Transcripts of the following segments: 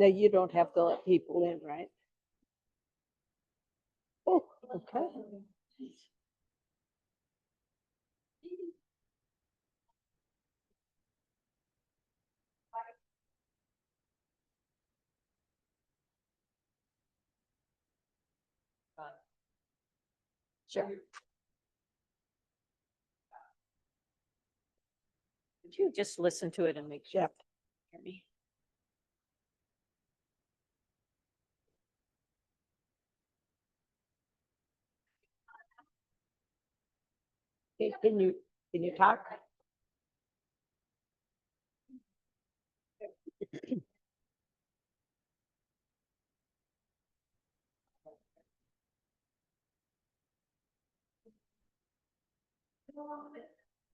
No, you don't have to let people in, right? Oh, okay. Sure. Could you just listen to it and make sure? Yep. Hear me? Okay, can you talk?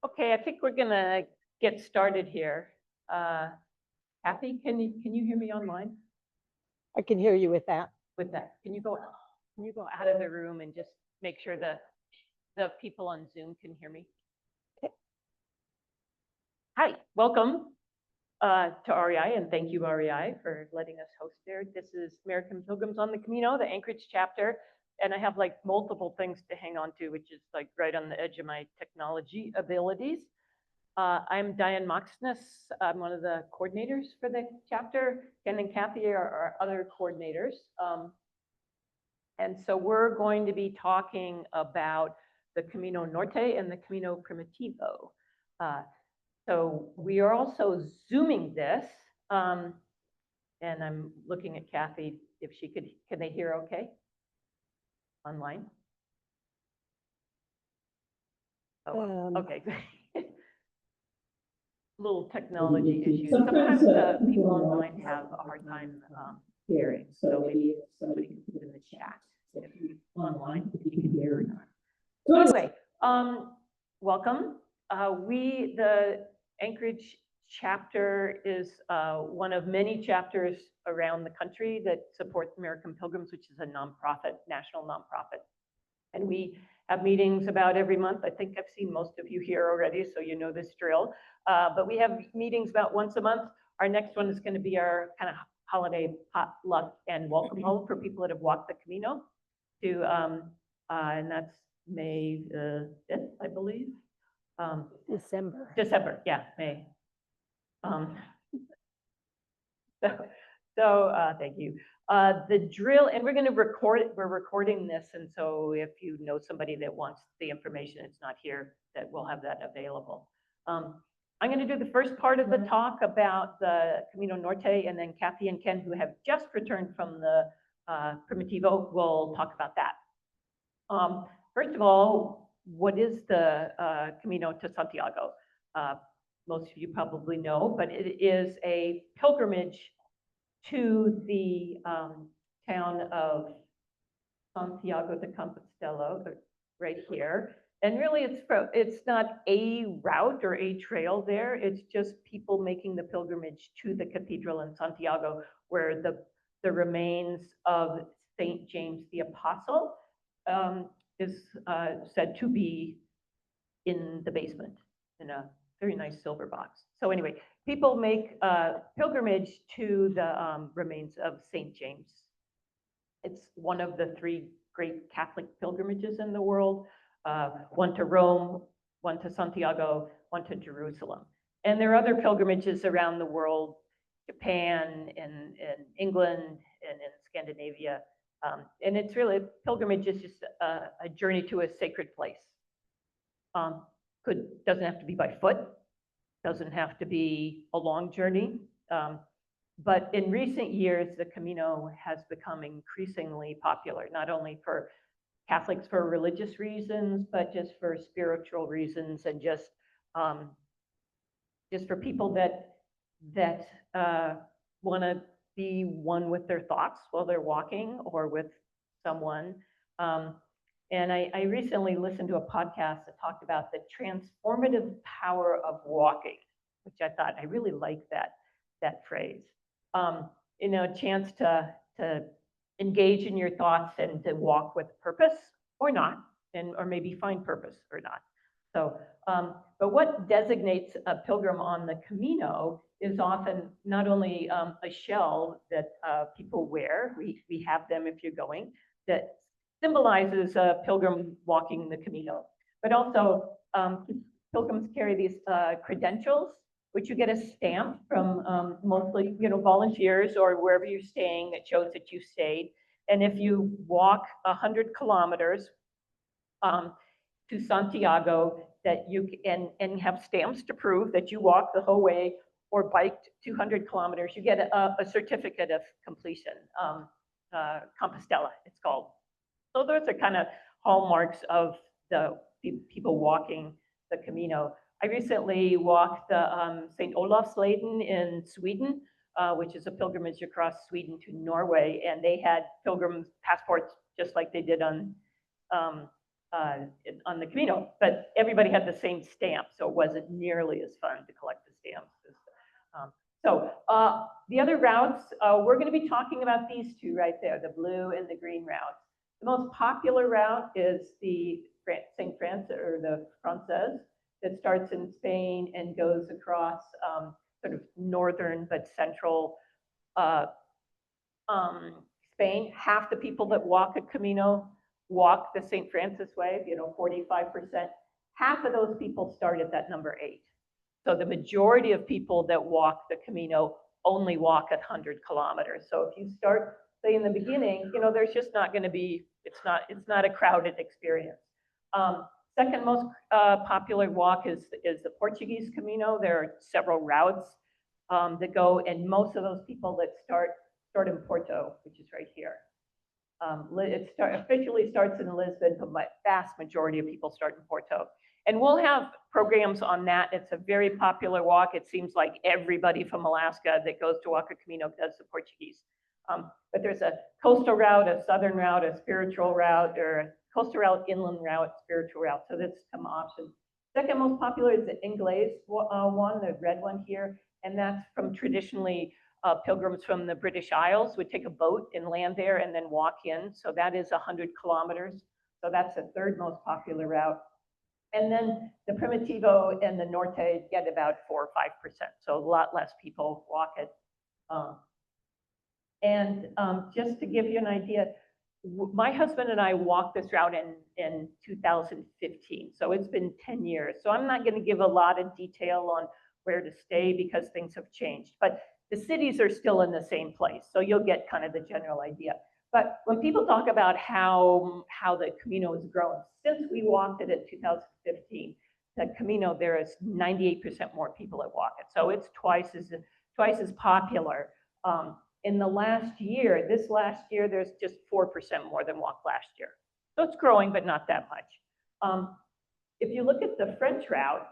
Okay, I think we're gonna get started here. Kathy, can you hear me online? I can hear you with that. With that, can you go out of the room and just make sure the people on Zoom can hear me? Okay. Hi, welcome to REI, and thank you REI for letting us host there. This is American Pilgrims on the Camino, the Anchorage chapter, and I have like multiple things to hang on to, which is like right on the edge of my technology abilities. I'm Diane Moxness. I'm one of the coordinators for the chapter. Ken and Kathy are our other coordinators. And so we're going to be talking about the Camino Norte and the Camino Primitivo. So we are also Zooming this. And I'm looking at Kathy if she could, can they hear okay? Online? Oh, okay. Little technology issues. Sometimes people online have a hard time hearing. So maybe if somebody can put in the chat if you online, if you can hear or not. Anyway, welcome. The Anchorage chapter is one of many chapters around the country that support American Pilgrims, which is a nonprofit, national nonprofit. And we have meetings about every month. I think I've seen most of you here already, so you know this drill. But we have meetings about once a month. Our next one is going to be our kind of holiday potluck and welcome home for people that have walked the Camino to, and that's May 5th, I believe. December, yeah, May. Thank you. The drill, and we're going to record it. We're recording this, and so if you know somebody that wants the information, it's not here, that we'll have that available. I'm going to do the first part of the talk about the Camino Norte, and then Kathy and Ken, who have just returned from the Primitivo, will talk about that. First of all, what is the Camino to Santiago? Most of you probably know, but it is a pilgrimage to the town of Santiago de Compostela, right here. And really, it's not a route or a trail there. It's just people making the pilgrimage to the cathedral in Santiago, where the remains of Saint James the Apostle is said to be in the basement in a very nice silver box. So anyway, people make pilgrimage to the remains of Saint James. It's one of the 3 great Catholic pilgrimages in the world. One to Rome, one to Santiago, one to Jerusalem. And there are other pilgrimages around the world, Japan and England and in Scandinavia. And it's really, pilgrimage is just a journey to a sacred place. Doesn't have to be by foot, doesn't have to be a long journey. But in recent years, the Camino has become increasingly popular, not only for Catholics for religious reasons, but just for spiritual reasons, and just for people that want to be one with their thoughts while they're walking or with someone. And I recently listened to a podcast that talked about the transformative power of walking, which I thought, I really like that phrase. You know, a chance to engage in your thoughts and to walk with purpose or not, or maybe find purpose or not. So But what designates a pilgrim on the Camino is often not only a shell that people wear, we have them if you're going, that symbolizes a pilgrim walking the Camino, but also pilgrims carry these credentials, which you get a stamp from mostly, volunteers or wherever you're staying that shows that you stayed. And if you walk 100 kilometers to Santiago, that you and have stamps to prove that you walked the whole way or biked 200 kilometers, you get a certificate of completion, Compostela, it's called. So those are kind of hallmarks of the people walking the Camino. I recently walked the St. Olafsleden in Sweden, which is a pilgrimage across Sweden to Norway, and they had pilgrim passports just like they did on the Camino, but everybody had the same stamp, so it wasn't nearly as fun to collect the stamps. The other routes, we're going to be talking about these two right there, the blue and the green routes. The most popular route is the St. Francis, or the Frances, that starts in Spain and goes across sort of northern but central Spain. Half the people that walk a Camino walk the St. Francis way, 45%. Half of those people start at that number 8. So the majority of people that walk the Camino only walk at 100 kilometers. So if you start, say, in the beginning, there's just not going to be, it's not a crowded experience. Second most popular walk is the Portuguese Camino. There are several routes that go, and most of those people that start in Porto, which is right here. It officially starts in Lisbon, but the vast majority of people start in Porto. And we'll have programs on that. It's a very popular walk. It seems like everybody from Alaska that goes to walk a Camino does the Portuguese. But there's a coastal route, a southern route, a spiritual route, or a coastal route, inland route, spiritual route. So that's some options. Second most popular is the Inglés one, the red one here. And that's from traditionally pilgrims from the British Isles would take a boat and land there and then walk in. So that is 100 kilometers. So that's the third most popular route. And then the Primitivo and the Norte get about 4 or 5%. So a lot less people walk it. Just to give you an idea, my husband and I walked this route in 2015. So it's been 10 years. So I'm not going to give a lot of detail on where to stay because things have changed. But the cities are still in the same place. So you'll get kind of the general idea. But when people talk about how the Camino has grown, since we walked it in 2015, the Camino, there is 98% more people that walk it. So it's twice as popular. In the last year, this last year, there's just 4% more than walked last year. So it's growing, but not that much. If you look at the French route,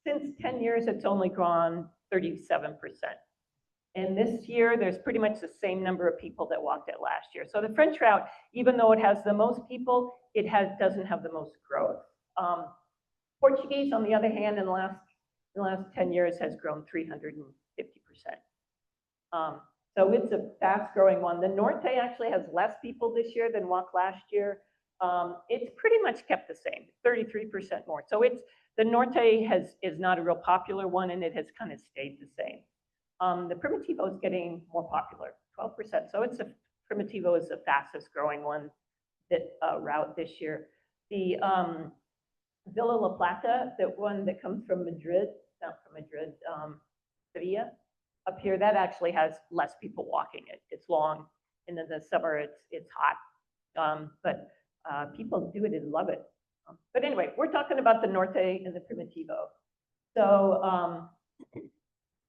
since 10 years, it's only grown 37%. And this year, there's pretty much the same number of people that walked it last year. So the French route, even though it has the most people, it doesn't have the most growth. Portuguese, on the other hand, in the last 10 years has grown 350%. So it's a fast-growing one. The Norte actually has less people this year than walked last year. It's pretty much kept the same, 33% more. So the Norte is not a real popular one, and it has kind of stayed the same. The Primitivo is getting more popular, 12%. So Primitivo is the fastest growing one route this year. The Villa La Plata, that one that comes from Madrid, not from Madrid, Sevilla, up here, that actually has less people walking it. It's long, and in the summer it's hot, but people do it and love it. But anyway, we're talking about the Norte and the Primitivo. So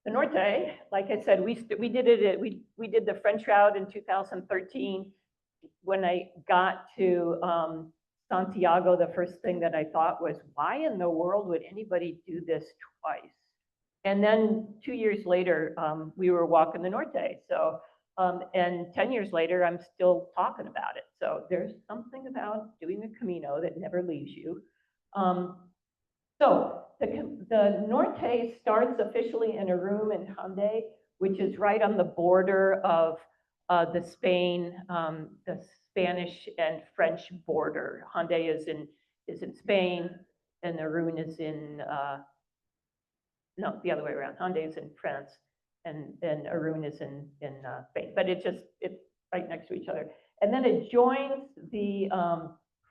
the Norte, like I said, we did the French route in 2013. When I got to Santiago, the first thing that I thought was, why in the world would anybody do this twice? And then 2 years later, we were walking the Norte. So, and 10 years later, I'm still talking about it. So there's something about doing the Camino that never leaves you. So the Norte starts officially in a room in Hande, which is right on the border of the Spanish and French border. Hande is in Spain, and the Rune is in no, the other way around. Hendaye is in France, and Arun is in Spain. But it's right next to each other. And then it joins the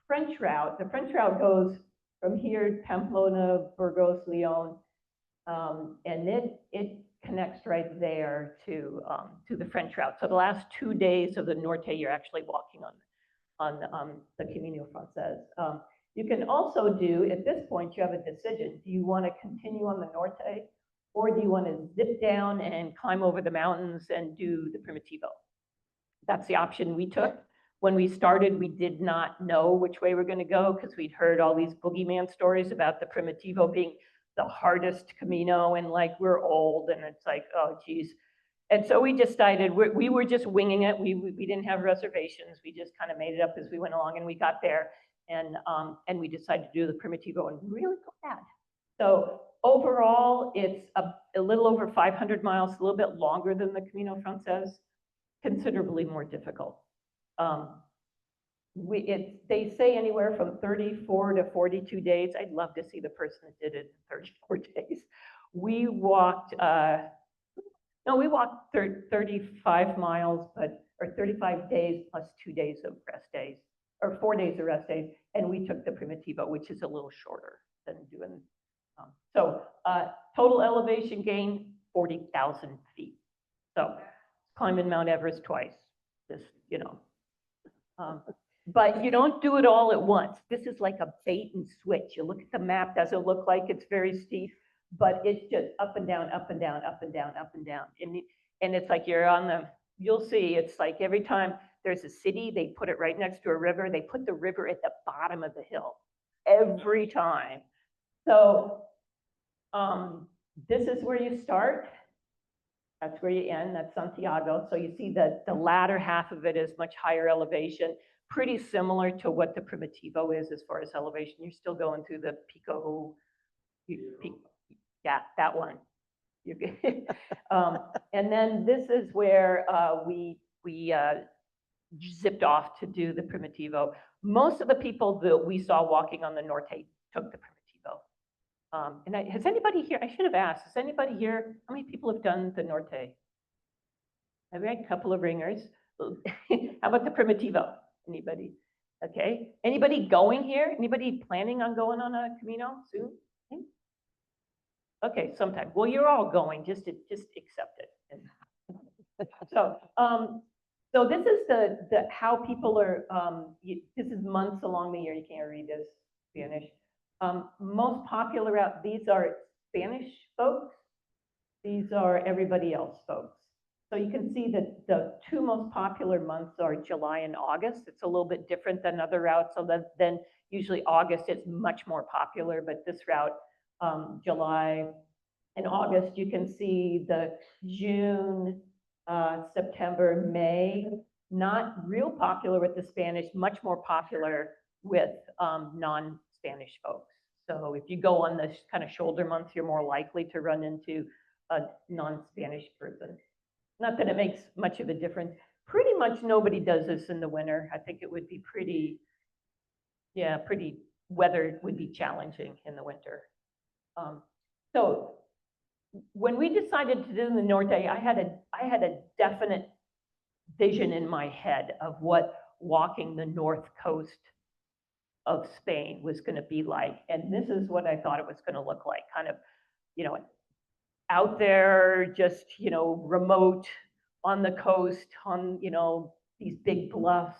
French route. The French route goes from here, Pamplona, Burgos, Lyon, and then it connects right there to the French route. So the last 2 days of the Norte, you're actually walking on the Camino Frances. You can also do, at this point, you have a decision. Do you want to continue on the Norte, or do you want to zip down and climb over the mountains and do the Primitivo? That's the option we took. When we started, we did not know which way we're going to go because we'd heard all these boogeyman stories about the Primitivo being the hardest Camino, and like we're old, and it's like, oh geez. And so we decided we were just winging it. We didn't have reservations. We just kind of made it up as we went along, and we got there, and we decided to do the Primitivo, and really glad. So overall, it's a little over 500 miles, a little bit longer than the Camino Frances, considerably more difficult. They say anywhere from 34 to 42 days. I'd love to see the person that did it in 34 days. We walked, we walked 35 miles, or 35 days plus 2 days of rest days, or 4 days of rest days, and we took the Primitivo, which is a little shorter than doing. Total elevation gain, 40,000 feet. So climbing Mount Everest twice, just, but you don't do it all at once. This is like a bait and switch. You look at the map, doesn't look like it's very steep, but it's just up and down, up and down, up and down, up and down. And it's like you're on you'll see, it's like every time there's a city, they put it right next to a river. They put the river at the bottom of the hill every time. So this is where you start. That's where you end. That's Santiago. So you see that the latter half of it is much higher elevation, pretty similar to what the Primitivo is as far as elevation. You're still going through the Pico, yeah, that one. And then this is where we zipped off to do the Primitivo. Most of the people that we saw walking on the Norte took the Primitivo. And has anybody here, I should have asked, has anybody here, how many people have done the Norte? I've got a couple of ringers. How about the Primitivo? Anybody? Okay. Anybody going here? Anybody planning on going on a Camino soon? Okay, sometime. Well, you're all going, just accept it. So this is the how people are, this is months along the year. You can't read this Spanish. Most popular route, these are Spanish folks. These are everybody else folks. So you can see that the two most popular months are July and August. It's a little bit different than other routes. So then usually August is much more popular, but this route, July and August, you can see the June, September, May, not real popular with the Spanish, much more popular with non-Spanish folks. So if you go on this kind of shoulder months, you're more likely to run into a non-Spanish person. Not that it makes much of a difference. Pretty much nobody does this in the winter. I think it would be pretty weather would be challenging in the winter. So when we decided to do the Norte, I had a definite vision in my head of what walking the north coast of Spain was going to be like. And this is what I thought it was going to look like, kind of, out there, just, remote on the coast, on, these big bluffs.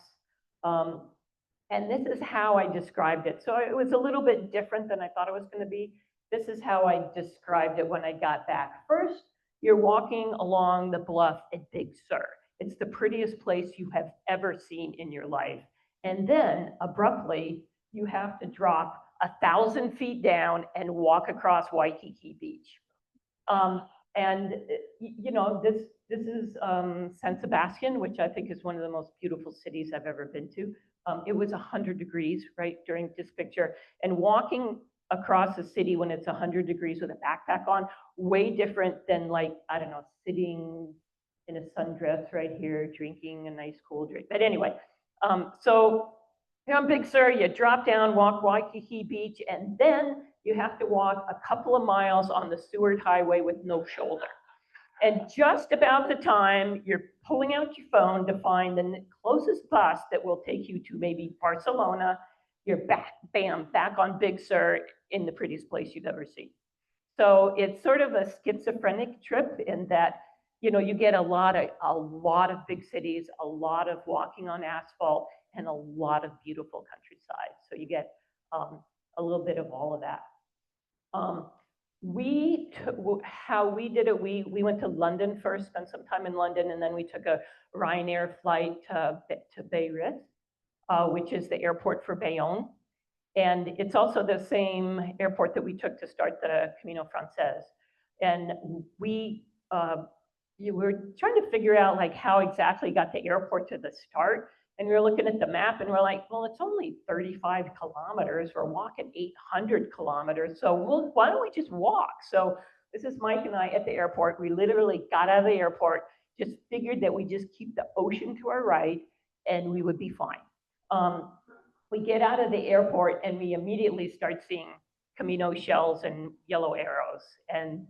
And this is how I described it. So it was a little bit different than I thought it was going to be. This is how I described it when I got back. First, you're walking along the bluff at Big Sur. It's the prettiest place you have ever seen in your life. And then abruptly, you have to drop 1,000 feet down and walk across Waikiki Beach. This is San Sebastian, which I think is one of the most beautiful cities I've ever been to. It was 100 degrees, right, during this picture. And walking across the city when it's 100 degrees with a backpack on, way different than, like, I don't know, sitting in a sundress right here, drinking a nice cool drink. But anyway, so you're on Big Sur, you drop down, walk Waikiki Beach, and then you have to walk a couple of miles on the Seward Highway with no shoulder. And just about the time you're pulling out your phone to find the closest bus that will take you to maybe Barcelona, you're back, bam, back on Big Sur in the prettiest place you've ever seen. So it's sort of a schizophrenic trip in that, you know, you get a lot of big cities, a lot of walking on asphalt, and a lot of beautiful countryside. So you get a little bit of all of that. How we did it, we went to London first, spent some time in London, and then we took a Ryanair flight to Beirut, which is the airport for Bayonne. And it's also the same airport that we took to start the Camino Frances. And we were trying to figure out like how exactly got the airport to the start. And we were looking at the map and we're like, well, it's only 35 kilometers. We're walking 800 kilometers. So why don't we just walk? So this is Mike and I at the airport. We literally got out of the airport, just figured that we just keep the ocean to our right and we would be fine. We get out of the airport and we immediately start seeing Camino shells and yellow arrows. And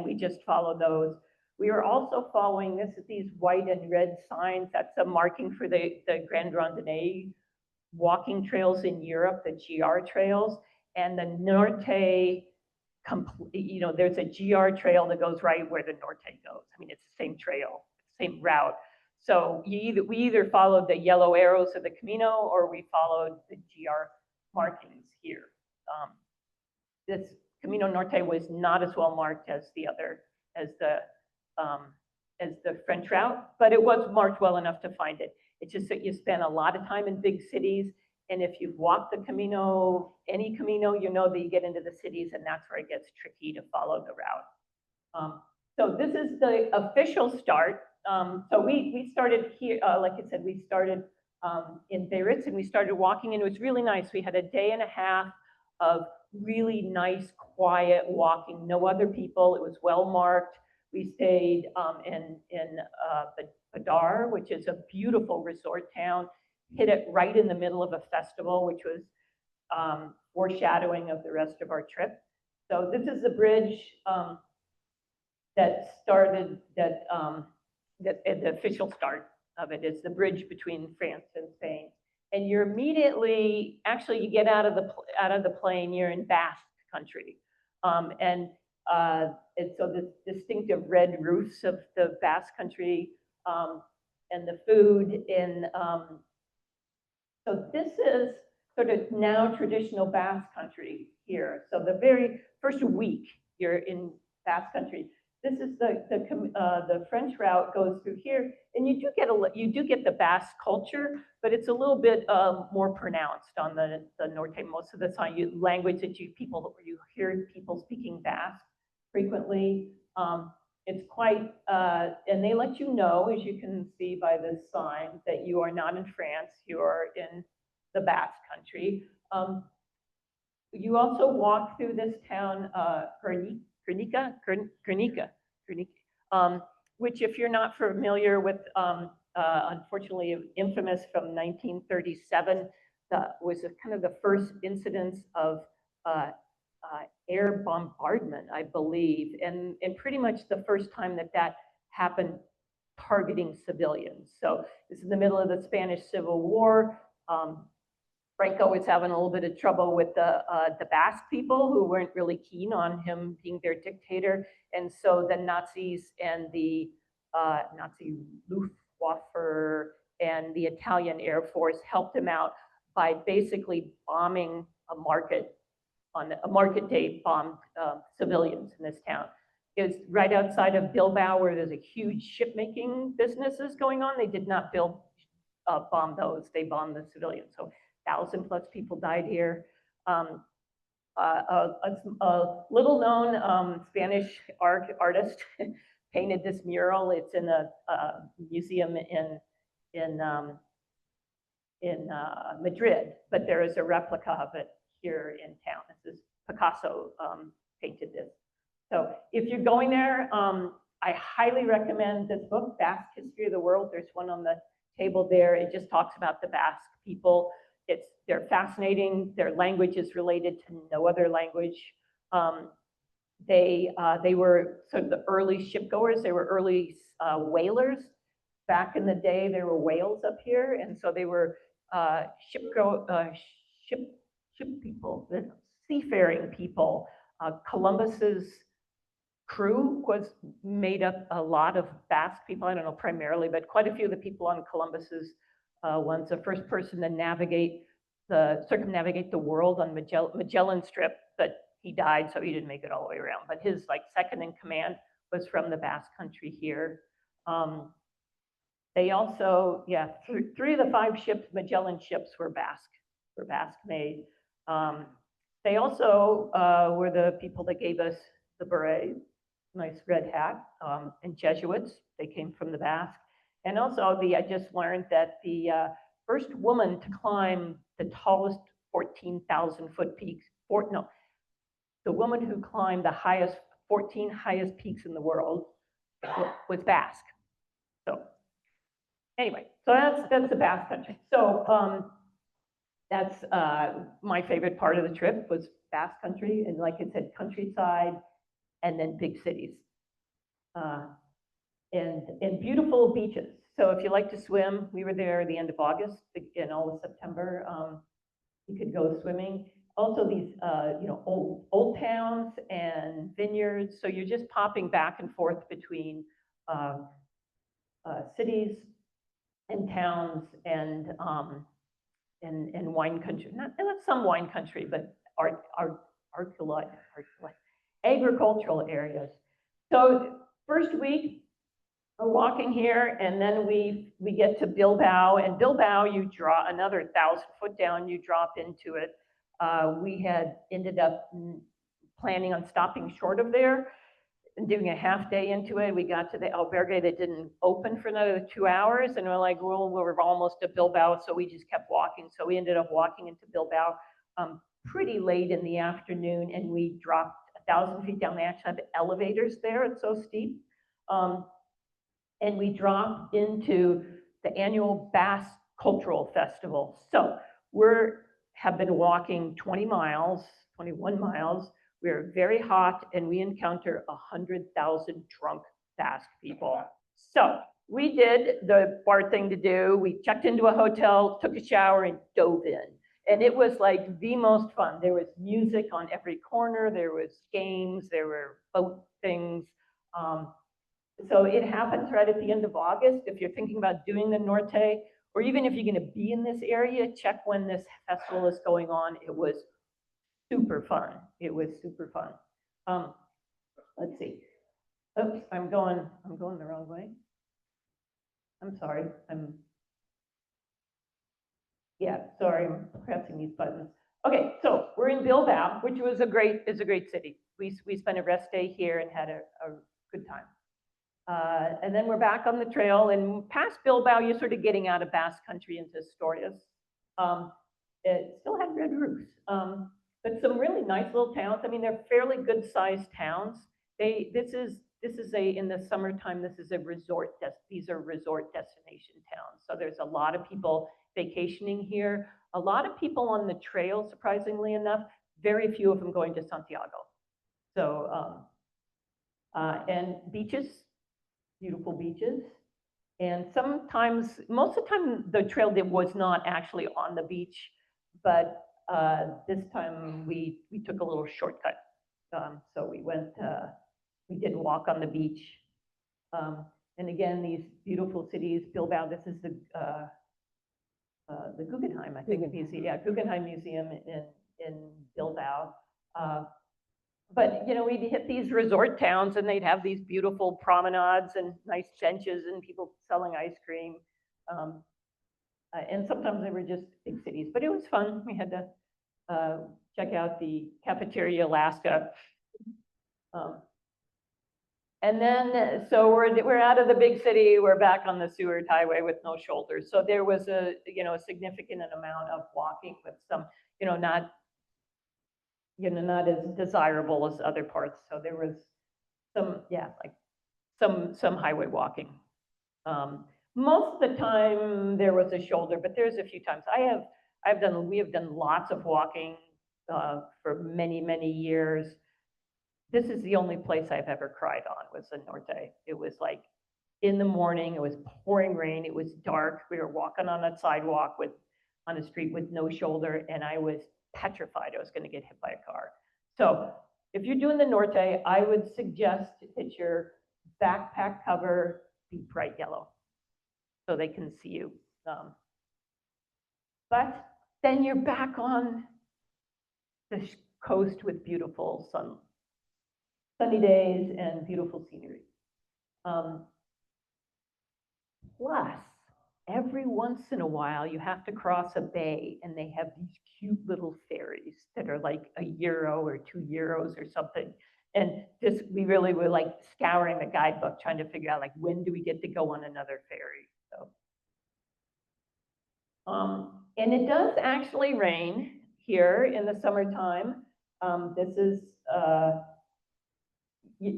we just follow those. We are also following these white and red signs. That's a marking for the Grand Randonnée walking trails in Europe, the GR trails. And the Norte, you know, there's a GR trail that goes right where the Norte goes. I mean, it's the same trail, same route. So we either followed the yellow arrows of the Camino or we followed the GR markings here. This Camino Norte was not as well marked as the French route, but it was marked well enough to find it. It's just that you spend a lot of time in big cities, and if you've walked the Camino, any Camino, you know that you get into the cities, and that's where it gets tricky to follow the route. So this is the official start. So we started here, like I said, we started in Beirut, and we started walking, and it was really nice. We had a day and a half of really nice, quiet walking, no other people. It was well marked. We stayed in Badar, which is a beautiful resort town, hit it right in the middle of a festival, which was foreshadowing of the rest of our trip. So this is the bridge that started, the official start of it is the bridge between France and Spain. And you're immediately, actually you get out of the plane, you're in Basque country. And so the distinctive red roofs of the Basque country and the food in, so this is sort of now traditional Basque country here. So the very first week you're in Basque country. This is the French route goes through here, and you do get the Basque culture, but it's a little bit more pronounced on the Norte most of the time. Language that you hear people speaking Basque frequently. It's quite, and they let you know, as you can see by this sign, that you are not in France, you are in the Basque country. You also walk through this town, Guernica, which if you're not familiar with, unfortunately infamous from 1937, was kind of the first incidence of air bombardment, I believe, and pretty much the first time that happened targeting civilians. So this is in the middle of the Spanish Civil War. Franco was having a little bit of trouble with the Basque people who weren't really keen on him being their dictator. And so the Nazis and the Nazi Luftwaffe and the Italian Air Force helped him out by basically bombing a market. On a market day, bombed civilians in this town. It's right outside of Bilbao, where there's a huge ship-making businesses going on. They did not bomb those, they bombed the civilians. So 1,000+ people died here. A little-known Spanish artist painted this mural. It's in a museum in Madrid, but there is a replica of it here in town. This is Picasso painted this. So if you're going there, I highly recommend this book, Basque History of the World. There's one on the table there. It just talks about the Basque people. they're fascinating. Their language is related to no other language. They were sort of the early shipgoers. They were early whalers. Back in the day, there were whales up here, and so they were ship people, seafaring people. Columbus's crew was made up a lot of Basque people. I don't know primarily, but quite a few of the people on Columbus's one's the first person to circumnavigate the world on Magellan Strip, but he died, so he didn't make it all the way around. But his second in command was from the Basque Country here. They also, three of the 5 ships, Magellan ships, were Basque made. They also were the people that gave us the beret, nice red hat, and Jesuits. They came from the Basque. And also, I just learned that the first woman to climb the tallest 14,000-foot peaks, the woman who climbed the 14 highest peaks in the world was Basque. So anyway, so that's the Basque Country. So that's my favorite part of the trip was Basque Country, and like I said, countryside, and then big cities, and beautiful beaches. So if you like to swim, we were there at the end of August and all of September. You could go swimming. Also these old towns and vineyards. So you're just popping back and forth between cities and towns and wine country. Not some wine country, but agricultural areas. So first week, we're walking here, and then we get to Bilbao, and Bilbao, you draw another 1,000 foot down, you drop into it. We had ended up planning on stopping short of there and doing a half day into it. We got to the albergue that didn't open for another 2 hours, and we're like, well, we're almost at Bilbao, so we just kept walking. So we ended up walking into Bilbao pretty late in the afternoon, and we dropped 1,000 feet down. They actually have elevators there, it's so steep. And we dropped into the annual Basque Cultural Festival. So have been walking 21 miles. We're very hot, and we encounter 100,000 drunk Basque people. So we did the smart thing to do. We checked into a hotel, took a shower, and dove in. And it was like the most fun. There was music on every corner. There was games. There were boat things. So it happens right at the end of August. If you're thinking about doing the Norte, or even if you're going to be in this area, check when this festival is going on. It was super fun. It was super fun. Let's see. Oops, I'm going the wrong way. I'm sorry. Sorry, I'm pressing these buttons. Okay, so we're in Bilbao, which is a great city. We spent a rest day here and had a good time. And then we're back on the trail, and past Bilbao, you're sort of getting out of Basque Country into Asturias. It still had red roofs, but some really nice little towns. I mean, they're fairly good-sized towns. In the summertime, these are resort destination towns. So there's a lot of people vacationing here. A lot of people on the trail, surprisingly enough. Very few of them going to Santiago. So and beaches. Beautiful beaches. And most of the time, the trail was not actually on the beach, but this time we took a little shortcut. So we did walk on the beach. And again, these beautiful cities, Bilbao, this is the Guggenheim, I think, museum. Yeah, Guggenheim Museum in Bilbao. But, we'd hit these resort towns, and they'd have these beautiful promenades and nice benches and people selling ice cream. And sometimes they were just big cities, but it was fun. We had to check out the Cafeteria Alaska. And then, so we're out of the big city. We're back on the Seward Highway with no shoulders. So there was a significant amount of walking with some, not as desirable as other parts. So there was some highway walking. Most of the time there was a shoulder, but there's a few times. I have we have done lots of walking for many, many years. This is the only place I've ever cried on, was the Norte. It was like in the morning, it was pouring rain, it was dark. We were walking on a sidewalk on a street with no shoulder, and I was petrified I was going to get hit by a car. So if you're doing the Norte, I would suggest that your backpack cover be bright yellow so they can see you. But then you're back on the coast with beautiful sunny days and beautiful scenery. Plus, every once in a while, you have to cross a bay, and they have these cute little ferries that are like €1 or €2 or something. And we really were like scouring the guidebook, trying to figure out like, when do we get to go on another ferry? So, and it does actually rain here in the summertime.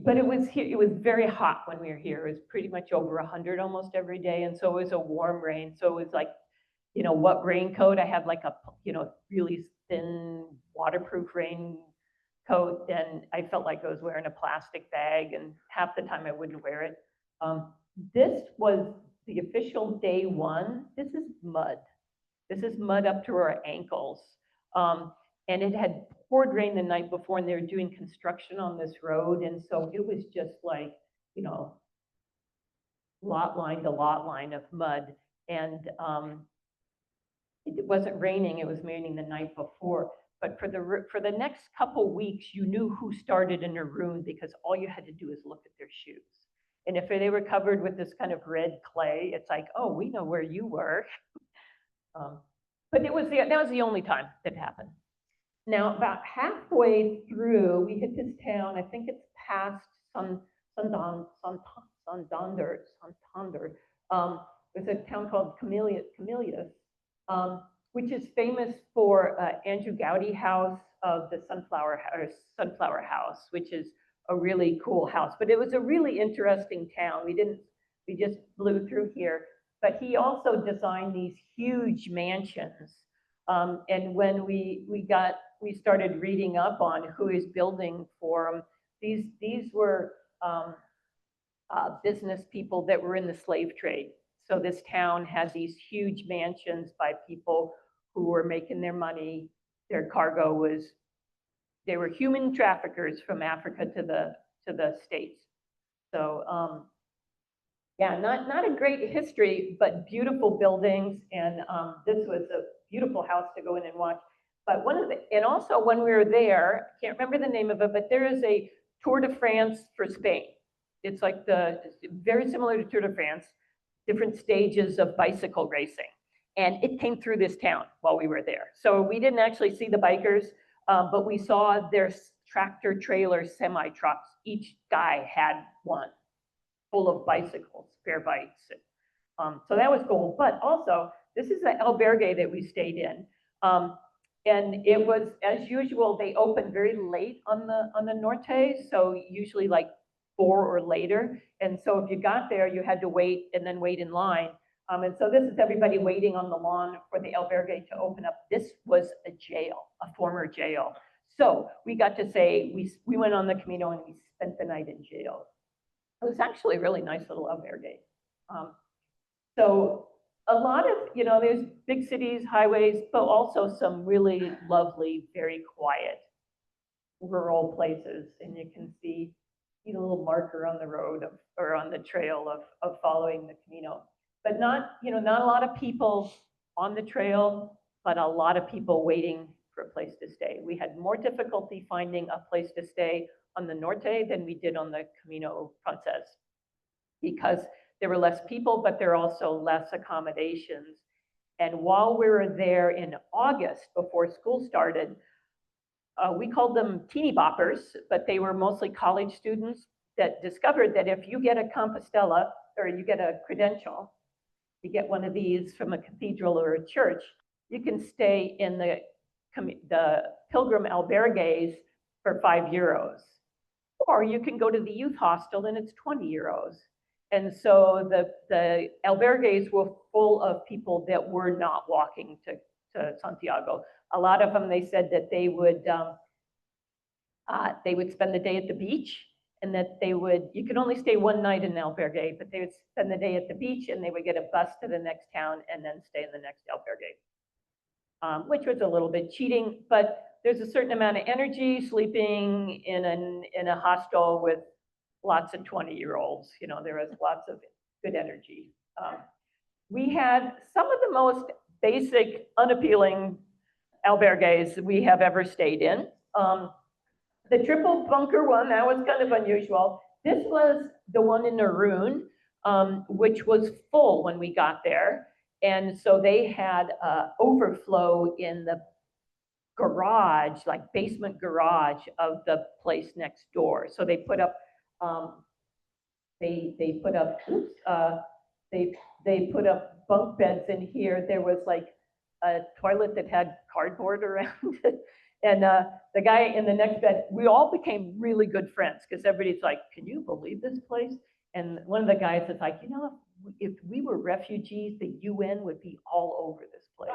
But it was very hot when we were here. It was pretty much over 100 almost every day, and so it was a warm rain. So it was like, what raincoat? I had like a, really thin waterproof raincoat, and I felt like I was wearing a plastic bag, and half the time I wouldn't wear it. This was the official day one. This is mud. This is mud up to our ankles. And it had poured rain the night before, and they were doing construction on this road. And so it was just like, lot line to lot line of mud. And it wasn't raining, it was raining the night before. But for the next couple weeks, you knew who started in a room, because all you had to do is look at their shoes. And if they were covered with this kind of red clay, it's like, oh, we know where you were. But that was the only time that happened. Now, about halfway through, we hit this town. I think it's past Santander. There's a town called Camillus, which is famous for Andrew Gaudi House of the Sunflower House, which is a really cool house. But it was a really interesting town. We just blew through here. But he also designed these huge mansions. And when we started reading up on who is building for them, these were business people that were in the slave trade. So this town had these huge mansions by people who were making their money. Their cargo they were human traffickers from Africa to the States. So yeah, not a great history, but beautiful buildings. And this was a beautiful house to go in and watch. But and also when we were there, I can't remember the name of it, but there is a Tour de France for Spain. It's like it's very similar to Tour de France, different stages of bicycle racing. And it came through this town while we were there. So we didn't actually see the bikers, but we saw their tractor trailer semi-trucks. Each guy had one full of bicycles, spare bikes. So that was cool. But also, this is the albergue that we stayed in. And it was, as usual, they opened very late on the Norte, so usually like 4 or later. And so if you got there, you had to wait and then wait in line. And so this is everybody waiting on the lawn for the albergue to open up. This was a jail, a former jail. So we got to say, we went on the Camino and we spent the night in jail. It was actually a really nice little albergue. So a lot of, there's big cities, highways, but also some really lovely, very quiet rural places. And you can see a little marker on the road or on the trail of following the Camino. But not a lot of people on the trail, but a lot of people waiting for a place to stay. We had more difficulty finding a place to stay on the Norte than we did on the Camino Frances, because there were less people, but there are also less accommodations. And while we were there in August, before school started, we called them teeny boppers, but they were mostly college students that discovered that if you get a Compostela, or you get a credential, you get one of these from a cathedral or a church, you can stay in the Pilgrim albergues for €5. Or you can go to the youth hostel and it's €20. And so the albergues were full of people that were not walking to to Santiago. A lot of them, they said that they would spend the day at the beach, and that you could only stay one night in an albergue, but they would spend the day at the beach, and they would get a bus to the next town and then stay in the next albergue, which was a little bit cheating, but there's a certain amount of energy sleeping in a hostel with lots of 20-year-olds. You know, there was lots of good energy. We had some of the most basic, unappealing albergues we have ever stayed in. The triple bunker one, that was kind of unusual. This was the one in Naroon, which was full when we got there. And so they had overflow in the garage, like basement garage of the place next door. So they put up, they put up bunk beds in here. There was like a toilet that had cardboard around it. And the guy in the next bed, we all became really good friends because everybody's like, can you believe this place? And one of the guys is like, you know, if we were refugees, the UN would be all over this place.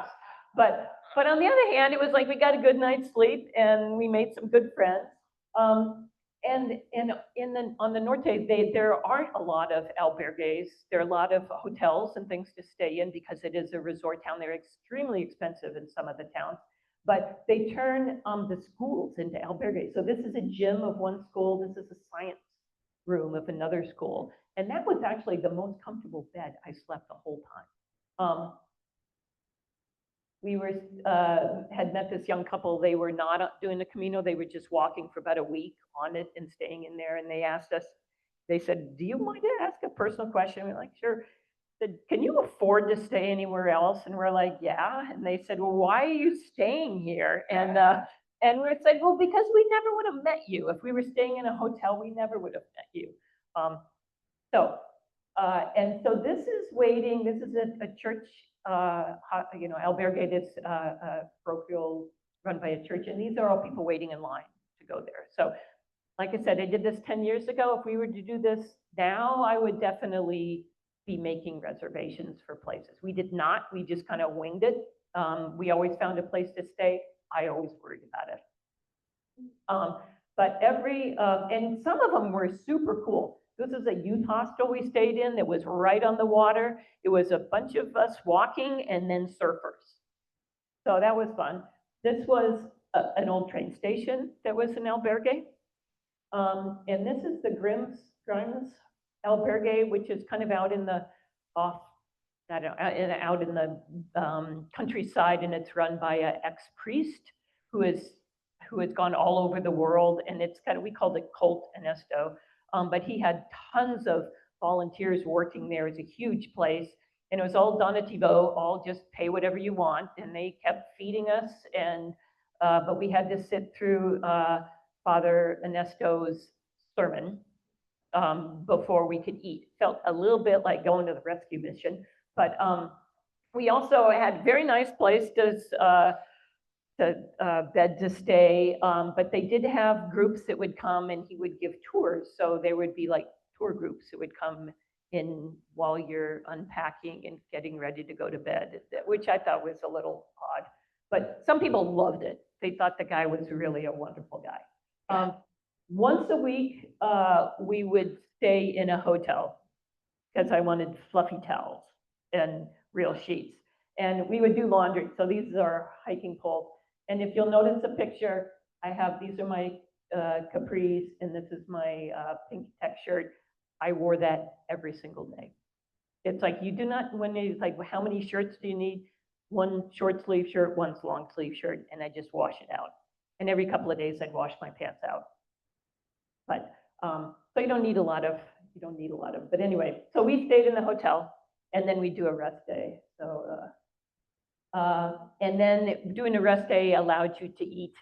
But on the other hand, it was like we got a good night's sleep and we made some good friends. And on the Norte, there aren't a lot of albergues. There are a lot of hotels and things to stay in because it is a resort town. They're extremely expensive in some of the towns. But they turn the schools into albergues. So this is a gym of one school. This is a science room of another school. And that was actually the most comfortable bed I slept the whole time. We had met this young couple. They were not doing the Camino. They were just walking for about a week on it and staying in there. And they asked us, they said, do you mind to ask a personal question? We're like, sure. Said, can you afford to stay anywhere else? And we're like, yeah. And they said, well, why are you staying here? And we said, well, because we never would have met you. If we were staying in a hotel, we never would have met you. And so this is waiting. This is a church, albergue that's parochial, run by a church. And these are all people waiting in line to go there. So like I said, I did this 10 years ago. If we were to do this now, I would definitely be making reservations for places. We did not, we just kind of winged it. We always found a place to stay. I always worried about it. And some of them were super cool. This is a youth hostel we stayed in that was right on the water. It was a bunch of us walking and then surfers. So that was fun. This was an old train station that was an albergue. And this is the Grims albergue, which is kind of out in the out in the countryside, and it's run by an ex-priest who has gone all over the world, and it's kind of, we called it Cult Ernesto, but he had tons of volunteers working there. It's a huge place, and it was all donativo, all just pay whatever you want, and they kept feeding us, and but we had to sit through Father Ernesto's sermon before we could eat. Felt a little bit like going to the rescue mission, but we also had very nice place to bed to stay, but they did have groups that would come and he would give tours. So there would be like tour groups that would come in while you're unpacking and getting ready to go to bed, which I thought was a little odd, but some people loved it. They thought the guy was really a wonderful guy. Once a week, we would stay in a hotel because I wanted fluffy towels and real sheets. And we would do laundry. So these are our hiking poles. And if you'll notice the picture, these are my capris, and this is my pink tech shirt. I wore that every single day. It's like you do not, when it's like, how many shirts do you need? One short sleeve shirt, one long sleeve shirt, and I just wash it out. And every couple of days I'd wash my pants out. But so you don't need a lot of, but anyway, so we stayed in the hotel and then we do a rest day. So, and then doing a rest day allowed you to eat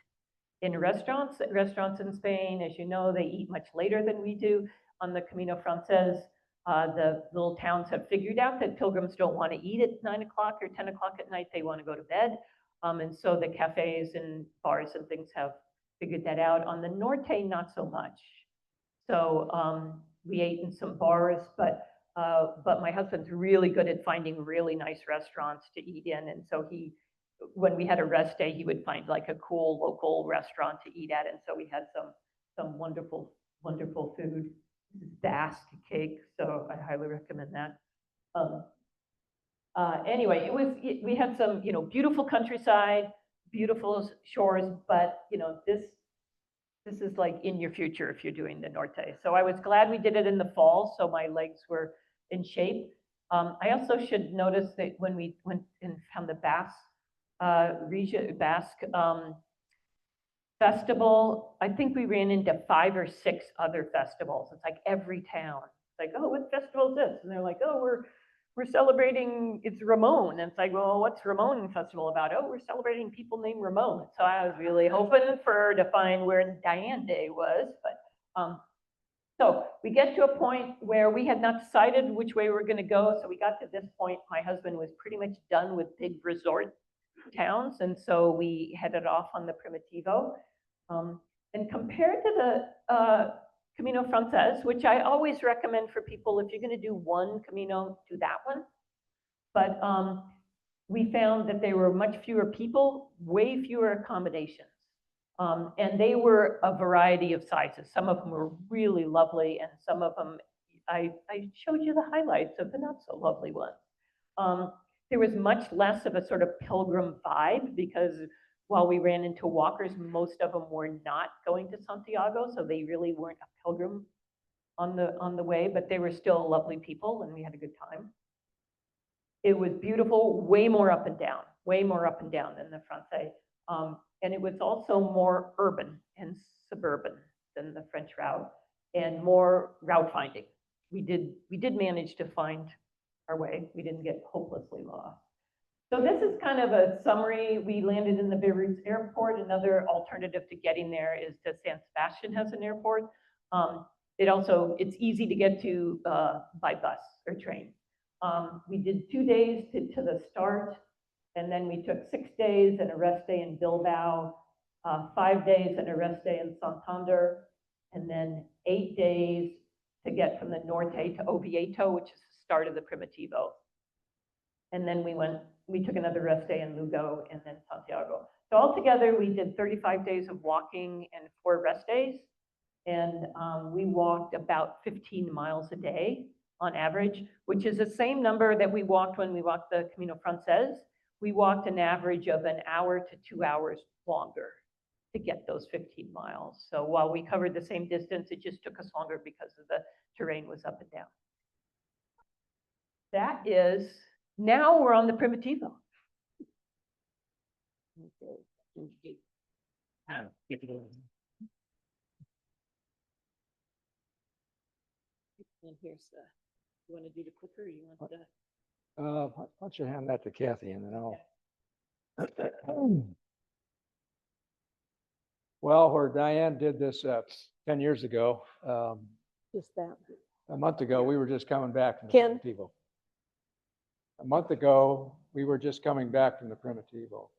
in restaurants. Restaurants in Spain, as you know, they eat much later than we do. On the Camino Frances, the little towns have figured out that pilgrims don't want to eat at 9 o'clock or 10 o'clock at night. They want to go to bed. And so the cafes and bars and things have figured that out. On the Norte, not so much. So we ate in some bars, but my husband's really good at finding really nice restaurants to eat in. And so when we had a rest day, he would find like a cool local restaurant to eat at. And so we had some wonderful, wonderful food. Basque cake, so I highly recommend that. Anyway, we had some, beautiful countryside, beautiful shores, but, this is like in your future if you're doing the Norte. So I was glad we did it in the fall, so my legs were in shape. I also should notice that when we went and found the Basque festival, I think we ran into 5 or 6 other festivals. It's like every town. It's like, oh, what festival is this? And they're like, oh, we're celebrating, it's Ramon. And it's like, well, what's Ramon festival about? Oh, we're celebrating people named Ramon. So I was really hoping to find where Diane Day was. But so we get to a point where we had not decided which way we were going to go. So we got to this point. My husband was pretty much done with big resort towns. And so we headed off on the Primitivo. And compared to the Camino Frances, which I always recommend for people, if you're going to do one Camino, do that one. But we found that there were much fewer people, way fewer accommodations. And they were a variety of sizes. Some of them were really lovely, and some of them, I showed you the highlights of the not so lovely ones. There was much less of a sort of pilgrim vibe because while we ran into walkers, most of them were not going to Santiago, so they really weren't a pilgrim on the way, but they were still lovely people, and we had a good time. It was beautiful, way more up and down than the Francais. And it was also more urban and suburban than the French route, and more route finding. We did manage to find our way. We didn't get hopelessly lost. So this is kind of a summary. We landed in the Beirut airport. Another alternative to getting there is to San Sebastian has an airport. It's easy to get to by bus or train. We did 2 days to the start, and then we took 6 days and a rest day in Bilbao, 5 days and a rest day in Santander, and then 8 days to get from the Norte to Oviedo, which is the start of the Primitivo. And then we took another rest day in Lugo and then Santiago. So altogether, we did 35 days of walking and 4 rest days. And we walked about 15 miles a day on average, which is the same number that we walked when we walked the Camino Frances. We walked an average of an hour to 2 hours longer to get those 15 miles. So while we covered the same distance, it just took us longer because of the terrain was up and down. That is, now we're on the Primitivo. And here's the, you want to do the clicker or you want the? Why don't you hand that to Kathy and then I'll. Well, where Diane did this 10 years ago, Just that. a month ago, we were just coming back from the Ken? Primitivo. A month ago, we were just coming back from the Primitivo.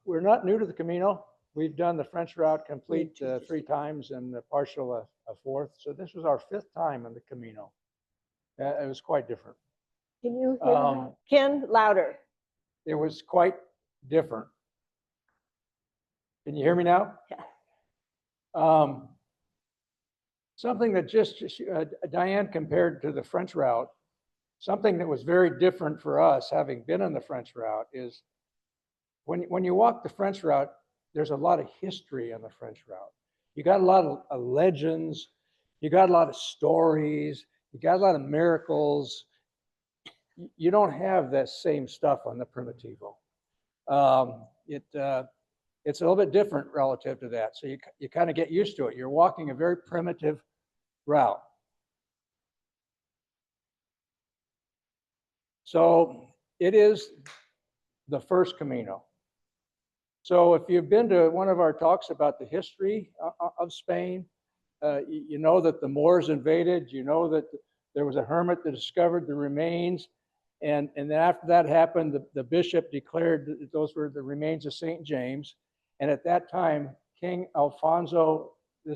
We're not new to the Camino. We've done the French route complete 3 times and the partial a 4th. So this was our 5th time on the Camino. It was quite different. Can you hear Ken, louder? It was quite different. Can you hear me now? Yeah. Something that just Diane compared to the French route, something that was very different for us, having been on the French route, is when you walk the French route, there's a lot of history on the French route. You got a lot of legends, you got a lot of stories, you got a lot of miracles. You don't have that same stuff on the Primitivo. It's a little bit different relative to that. So you kind of get used to it. You're walking a very primitive route. So it is the first Camino. So if you've been to one of our talks about the history of Spain, you know that the Moors invaded, you know that there was a hermit that discovered the remains. And then after that happened, the bishop declared that those were the remains of St. James. And at that time, King Alfonso II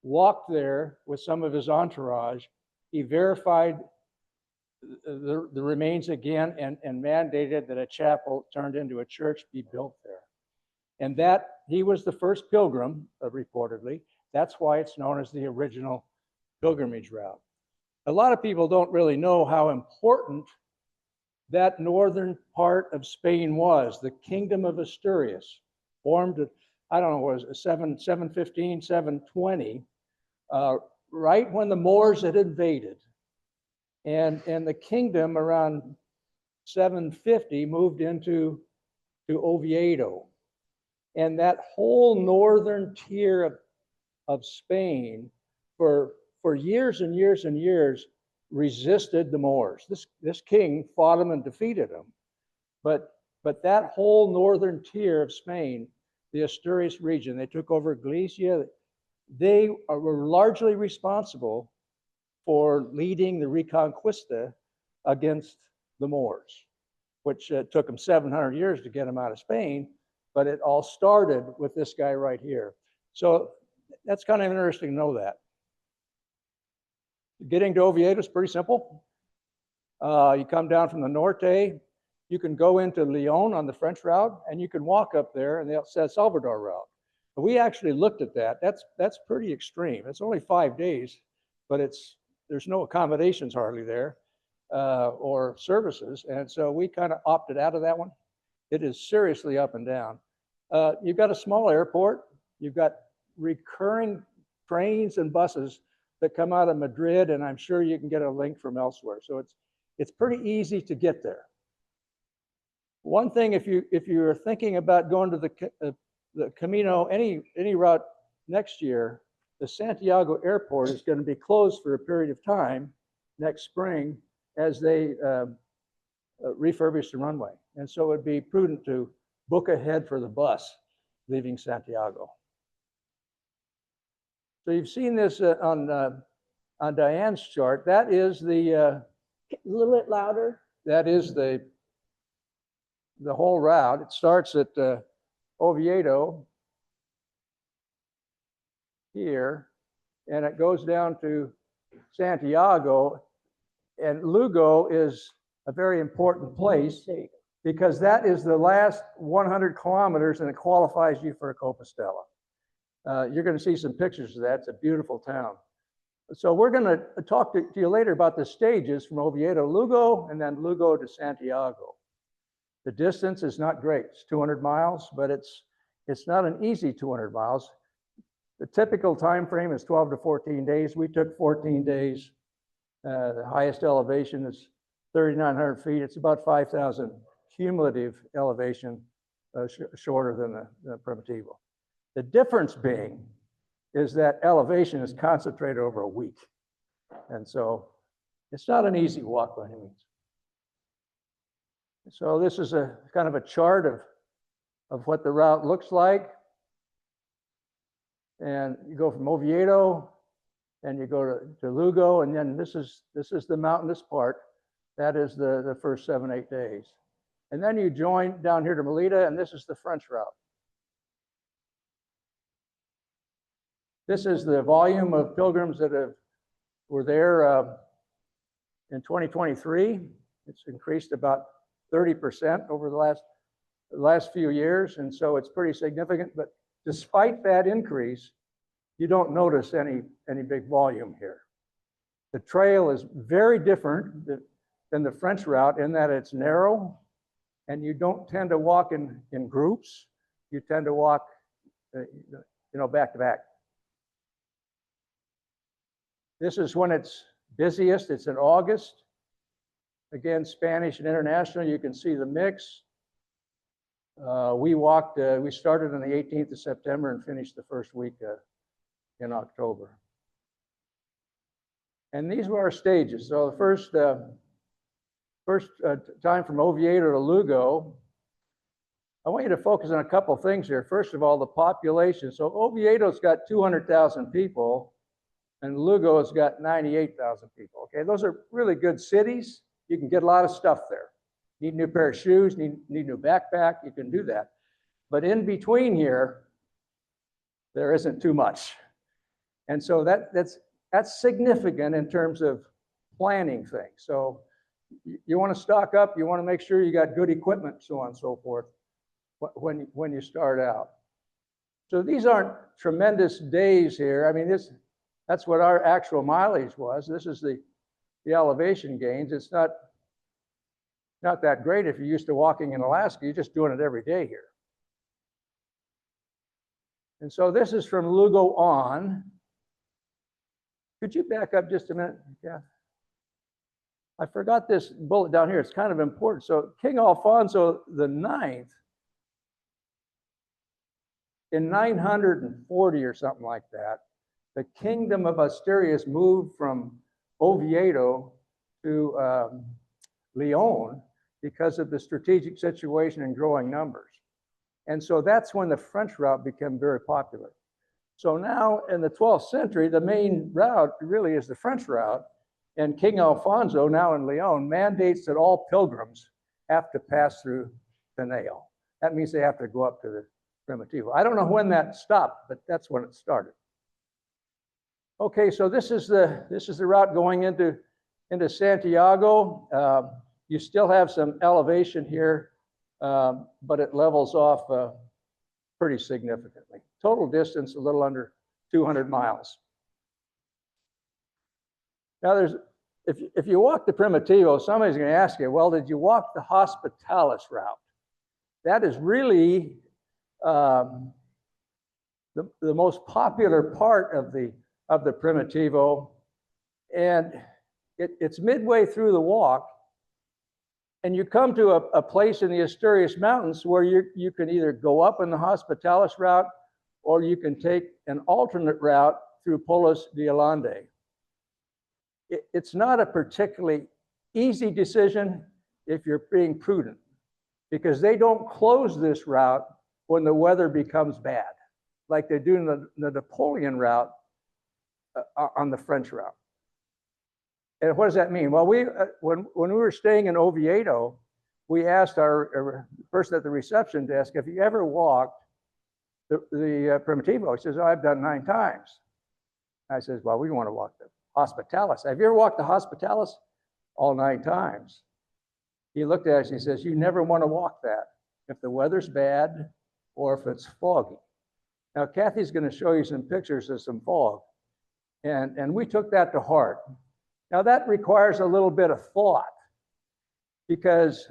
walked there with some of his entourage. He verified the remains again and mandated that a chapel turned into a church be built there. And that he was the first pilgrim, reportedly. That's why it's known as the original pilgrimage route. A lot of people don't really know how important that northern part of Spain was. The kingdom of Asturias formed, I don't know, was it 715, 720, right when the Moors had invaded. And the kingdom around 750 moved into Oviedo. And that whole northern tier of Spain for years and years and years resisted the Moors. This king fought them and defeated them. But that whole northern tier of Spain, the Asturias region, they took over Galicia. They were largely responsible for leading the Reconquista against the Moors, which took them 700 years to get them out of Spain, but it all started with this guy right here. So that's kind of interesting to know that. Getting to Oviedo is pretty simple. You come down from the Norte, you can go into Leon on the French route, and you can walk up there and the San Salvador route. But we actually looked at that. That's pretty extreme. It's only 5 days, but there's no accommodations hardly there or services. And so we kind of opted out of that one. It is seriously up and down. You've got a small airport. You've got recurring trains and buses that come out of Madrid, and I'm sure you can get a link from elsewhere. So it's pretty easy to get there. One thing, if you're thinking about going to the Camino, any route next year, the Santiago airport is going to be closed for a period of time next spring as they refurbish the runway. And so it'd be prudent to book ahead for the bus leaving Santiago. So you've seen this on Diane's chart. That is the A little bit louder. that is the whole route. It starts at Oviedo here, and it goes down to Santiago. And Lugo is a very important place because that is the last 100 kilometers, and it qualifies you for a Compostela. You're going to see some pictures of that. It's a beautiful town. So we're going to talk to you later about the stages from Oviedo, Lugo, and then Lugo to Santiago. The distance is not great. It's 200 miles, but it's not an easy 200 miles. The typical time frame is 12 to 14 days. We took 14 days. The highest elevation is 3,900 feet. It's about 5,000 cumulative elevation, shorter than the Primitivo. The difference being is that elevation is concentrated over a week. And so it's not an easy walk by any means. So this is a kind of a chart of what the route looks like. And you go from Oviedo and you go to Lugo, and then this is the mountainous part. That is the first 7-8 days. And then you join down here to Melita, and this is the French route. This is the volume of pilgrims that were there in 2023. It's increased about 30% over the last few years, and so it's pretty significant. But despite that increase, you don't notice any big volume here. The trail is very different than the French route in that it's narrow, and you don't tend to walk in groups. You tend to walk, back to back. This is when it's busiest. It's in August. Again, Spanish and international, you can see the mix. We started on the 18th of September and finished the first week in October. And these were our stages. So the first time from Oviedo to Lugo, I want you to focus on a couple things here. First of all, the population. So Oviedo's got 200,000 people, and Lugo has got 98,000 people. Okay, those are really good cities. You can get a lot of stuff there. Need a new pair of shoes, need a new backpack, you can do that. But in between here, there isn't too much. And so that's significant in terms of planning things. So you want to stock up, you want to make sure you got good equipment, so on and so forth, when you start out. So these aren't tremendous days here. I mean, that's what our actual mileage was. This is the elevation gains. It's not that great if you're used to walking in Alaska. You're just doing it every day here. And so this is from Lugo on. Could you back up just a minute? Yeah. I forgot this bullet down here. It's kind of important. So King Alfonso IX, in 940 or something like that, the kingdom of Asturias moved from Oviedo to Leon because of the strategic situation and growing numbers. And so that's when the French route became very popular. So now in the 12th century, the main route really is the French route. And King Alfonso, now in Leon, mandates that all pilgrims have to pass through Teneo. That means they have to go up to the Primitivo. I don't know when that stopped, but that's when it started. Okay, so this is the route going into Santiago. You still have some elevation here, but it levels off pretty significantly. Total distance a little under 200 miles. Now, if you walk the Primitivo, somebody's going to ask you, well, did you walk the Hospitalis route? That is really the most popular part of the Primitivo, and it's midway through the walk, and you come to a place in the Asturias Mountains where you can either go up in the Hospitalis route, or you can take an alternate route through Polos de Allande. It's not a particularly easy decision if you're being prudent, because they don't close this route when the weather becomes bad, like they do in the Napoleon route on the French route. And what does that mean? Well, when we were staying in Oviedo, we asked our person at the reception desk, have you ever walked the Primitivo? He says, oh, I've done 9 times. I says, well, we want to walk the Hospitalis. Have you ever walked the Hospitalis? All 9 times. He looked at us and he says, you never want to walk that if the weather's bad or if it's foggy. Now, Kathy's going to show you some pictures of some fog. And we took that to heart. Now, that requires a little bit of thought, because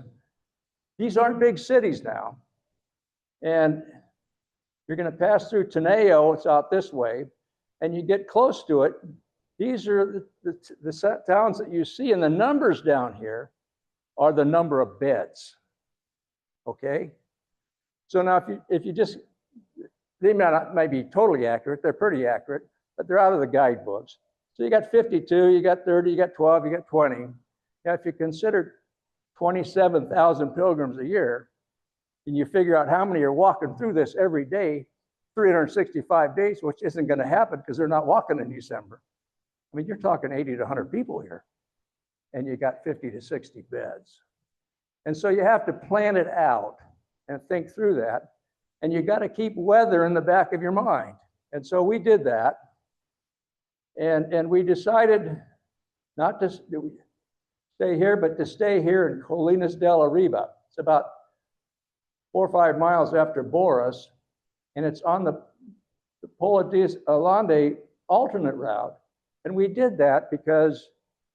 these aren't big cities now. And you're going to pass through Teneo, it's out this way, and you get close to it. These are the towns that you see, and the numbers down here are the number of beds. Okay? So now if you just, they might be totally accurate, they're pretty accurate, but they're out of the guidebooks. So you got 52, you got 30, you got 12, you got 20. Now, if you consider 27,000 pilgrims a year, and you figure out how many are walking through this every day, 365 days, which isn't going to happen because they're not walking in December. I mean, you're talking 80 to 100 people here, and you got 50 to 60 beds. And so you have to plan it out and think through that, and you got to keep weather in the back of your mind. And so we did that. And we decided not to stay here, but to stay here in Colinas de la Riba. It's about 4 or 5 miles after Boras, and it's on the Polos de Allande alternate route. And we did that because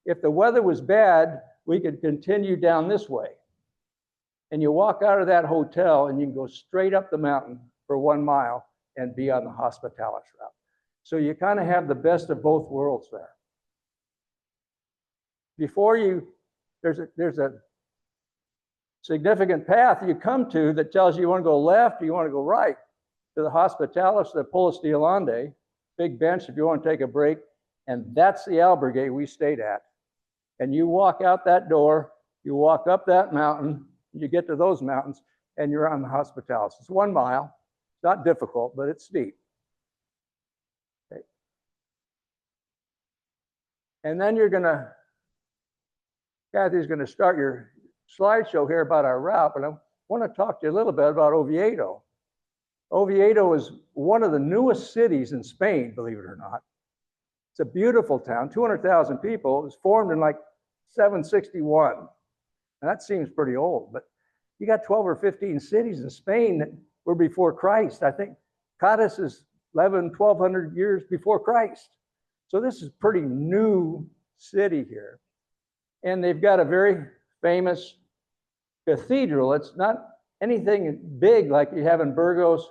if the weather was bad, we could continue down this way. And you walk out of that hotel and you can go straight up the mountain for 1 mile and be on the Hospitalis route. So you kind of have the best of both worlds there. Before you, there's a significant path you come to that tells you want to go left or you want to go right to the Hospitalis, the Polos de Allande, big bench if you want to take a break. And that's the albergue we stayed at. And you walk out that door, you walk up that mountain, you get to those mountains, and you're on the Hospitalis. It's 1 mile. It's not difficult, but it's steep. Okay. And then Kathy's going to start your slideshow here about our route, but I want to talk to you a little bit about Oviedo. Oviedo is one of the newest cities in Spain, believe it or not. It's a beautiful town, 200,000 people. It was formed in like 761. And that seems pretty old, but you got 12 or 15 cities in Spain that were before Christ. I think Cadiz is 1,200 years before Christ. So this is pretty new city here. And they've got a very famous cathedral. It's not anything big like you have in Burgos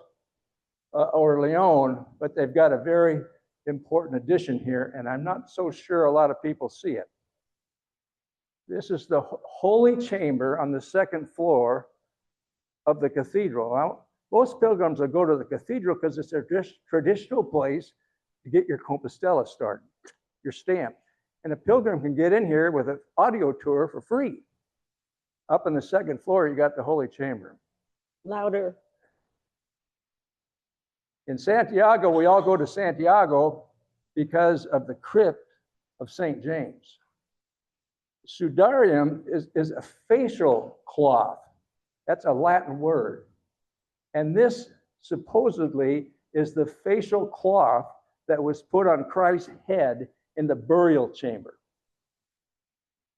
or Leon, but they've got a very important addition here, and I'm not so sure a lot of people see it. This is the holy chamber on the second floor of the cathedral. Now, most pilgrims will go to the cathedral because it's their traditional place to get your Compostela started, your stamp. And a pilgrim can get in here with an audio tour for free. Up on the second floor, you got the holy chamber. Louder. In Santiago, we all go to Santiago because of the crypt of St. James. Sudarium is a facial cloth. That's a Latin word. And this supposedly is the facial cloth that was put on Christ's head in the burial chamber.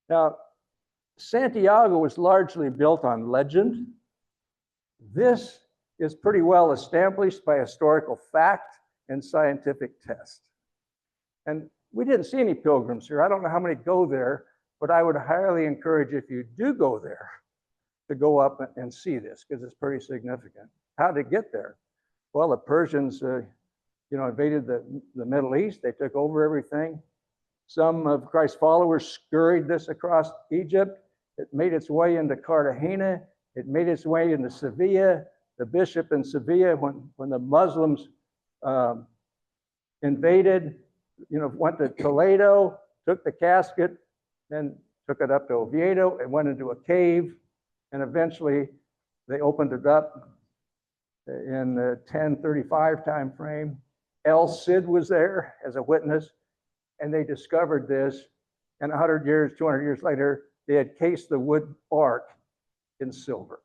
Now, Santiago was largely built on legend. This is pretty well established by historical fact and scientific test. And we didn't see any pilgrims here. I don't know how many go there, but I would highly encourage, if you do go there, to go up and see this, because it's pretty significant. How to get there? Well, the Persians, invaded the Middle East. They took over everything. Some of Christ's followers scurried this across Egypt. It made its way into Cartagena. It made its way into Sevilla. The bishop in Sevilla, when the Muslims invaded, went to Toledo, took the casket, then took it up to Oviedo and went into a cave. And eventually they opened it up in the 1035 time frame. El Cid was there as a witness, and they discovered this. And 100 years, 200 years later, they had cased the wood ark in silver.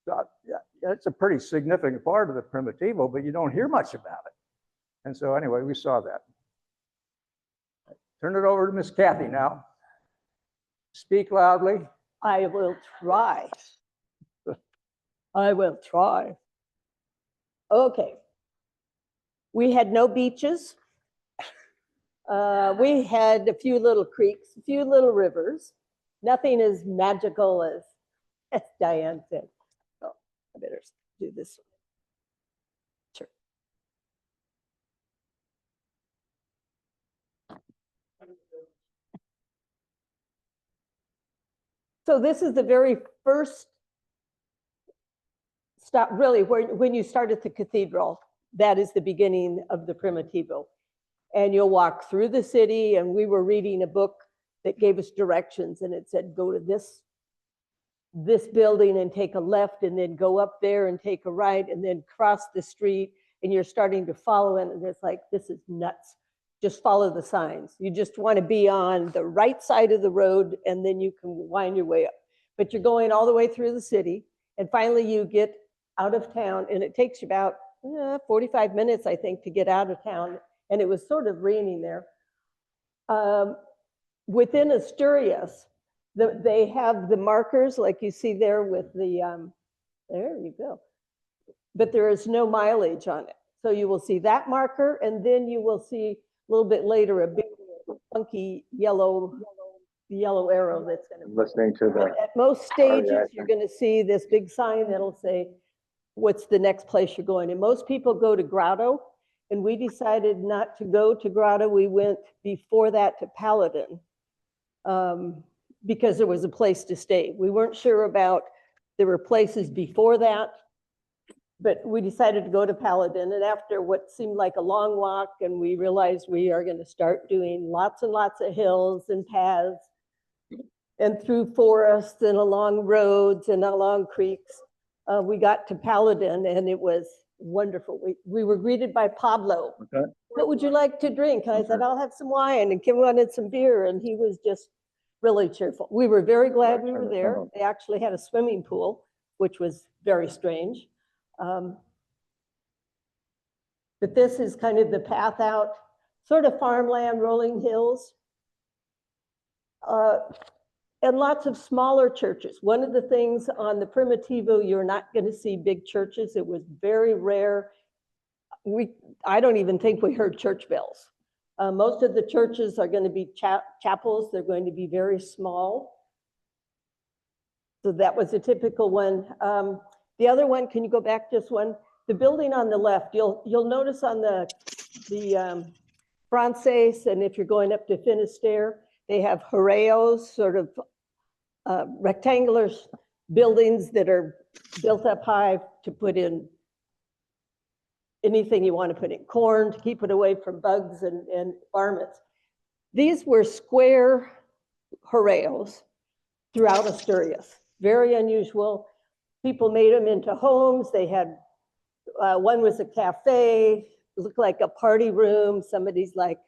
So, yeah, it's a pretty significant part of the Primitivo, but you don't hear much about it. And so anyway, we saw that. Turn it over to Miss Kathy now. Speak loudly. I will try. I will try. Okay. We had no beaches. We had a few little creeks, a few little rivers. Nothing as magical as Diane said. So I better do this one. Sure. So this is the very first stop, really, when you start at the cathedral. That is the beginning of the Primitivo. And you'll walk through the city, and we were reading a book that gave us directions, and it said, go to this building and take a left, and then go up there and take a right, and then cross the street, and you're starting to follow it, and it's like, this is nuts. Just follow the signs. You just want to be on the right side of the road, and then you can wind your way up. But you're going all the way through the city, and finally you get out of town, and it takes you about 45 minutes, I think, to get out of town. And it was sort of raining there. Within Asturias, they have the markers like you see there with the, there you go. But there is no mileage on it. So you will see that marker, and then you will see a little bit later a big funky yellow arrow that's going to. Listening to the. At most stages, you're going to see this big sign that'll say, what's the next place you're going? And most people go to Grotto, and we decided not to go to Grotto. We went before that to Paladin because there was a place to stay. We weren't sure about, there were places before that, but we decided to go to Paladin. And after what seemed like a long walk, and we realized we are going to start doing lots and lots of hills and paths and through forests and along roads and along creeks. We got to Paladin, and it was wonderful. We were greeted by Pablo. Okay. What would you like to drink? And I said, I'll have some wine. And Kim wanted some beer, and he was just really cheerful. We were very glad we were there. They actually had a swimming pool, which was very strange. But this is kind of the path out, sort of farmland, rolling hills. And lots of smaller churches. One of the things on the Primitivo, you're not going to see big churches. It was very rare. I don't even think we heard church bells. Most of the churches are going to be chapels. They're going to be very small. So that was a typical one. The other one, can you go back just one? The building on the left, you'll notice on the Frances, and if you're going up to Finisterre, they have Horeos, sort of rectangular buildings that are built up high to put in anything you want to put in, corn, to keep it away from bugs and varmints. These were square Horeos throughout Asturias. Very unusual. People made them into homes. They had, one was a cafe, looked like a party room. Somebody's like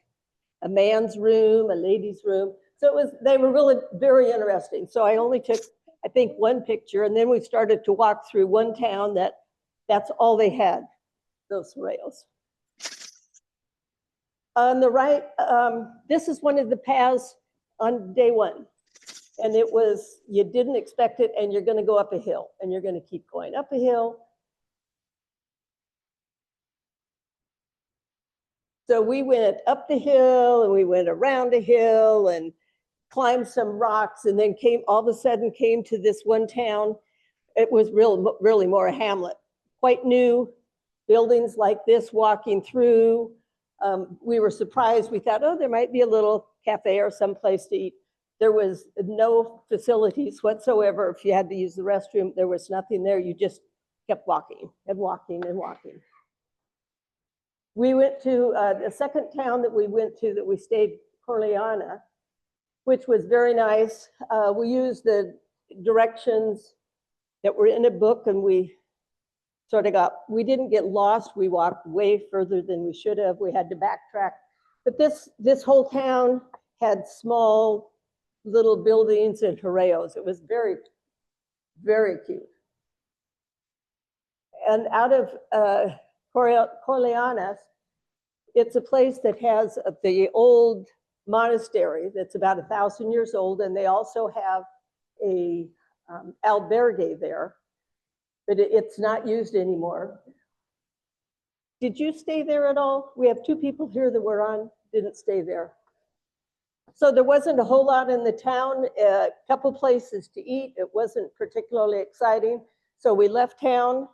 a man's room, a lady's room. So they were really very interesting. So I only took, I think, one picture, and then we started to walk through one town that's all they had, those rails. On the right, this is one of the paths on day one. And it was, you didn't expect it, and you're going to go up a hill, and you're going to keep going up a hill. So we went up the hill, and we went around a hill, and climbed some rocks, and then all of a sudden came to this one town. It was really more a hamlet, quite new, buildings like this walking through. We were surprised. We thought, oh, there might be a little cafe or someplace to eat. There was no facilities whatsoever. If you had to use the restroom, there was nothing there. You just kept walking and walking and walking. We went to the second town that we went to that we stayed, Corleana, which was very nice. We used the directions that were in a book, and we sort of we didn't get lost. We walked way further than we should have. We had to backtrack. But this whole town had small little buildings and Horeos. It was very, very cute. And out of Corleanas, it's a place that has the old monastery that's about 1,000 years old, and they also have a albergue there, but it's not used anymore. Did you stay there at all? We have 2 people here that didn't stay there. So there wasn't a whole lot in the town, a couple places to eat. It wasn't particularly exciting. So we left town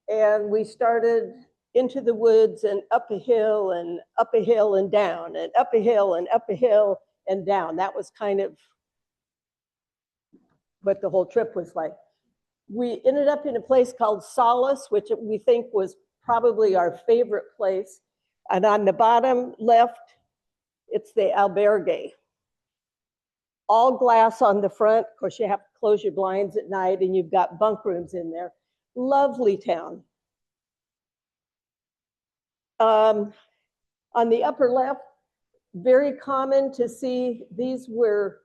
and we started into the woods and up a hill and up a hill and down and up a hill and up a hill and down. That was kind of what the whole trip was like. We ended up in a place called Solace, which we think was probably our favorite place. And on the bottom left, it's the albergue. All glass on the front. Of course, you have to close your blinds at night, and you've got bunk rooms in there. Lovely town. On the upper left, very common to see, these were,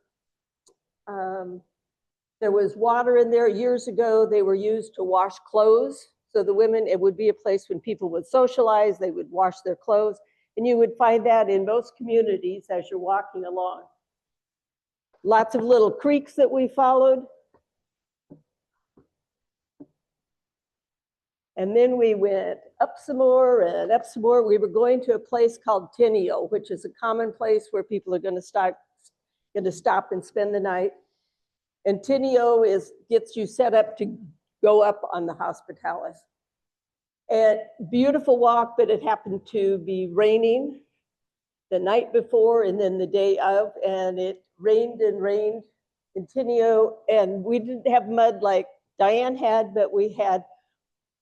there was water in there years ago. They were used to wash clothes. So the women, it would be a place when people would socialize, they would wash their clothes. And you would find that in most communities as you're walking along. Lots of little creeks that we followed. And then we went up some more and up some more. We were going to a place called Tinio, which is a common place where people are going to stop and spend the night. And Tinio gets you set up to go up on the Hospitalis. And beautiful walk, but it happened to be raining the night before and then the day of, and it rained and rained in Tinio, and we didn't have mud like Diane had, but we had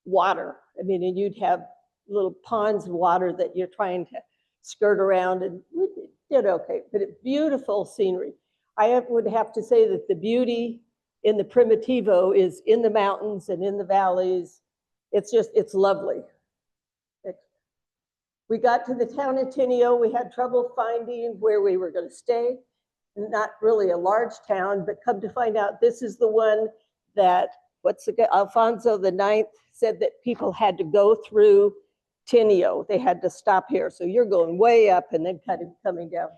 water. I mean, and you'd have little ponds of water that you're trying to skirt around, and we did okay, but it's beautiful scenery. I would have to say that the beauty in the Primitivo is in the mountains and in the valleys. It's lovely. We got to the town of Tinio. We had trouble finding where we were going to stay. Not really a large town, but come to find out, this is the one that, Alfonso IX said that people had to go through Tinio. They had to stop here. So you're going way up and then kind of coming down.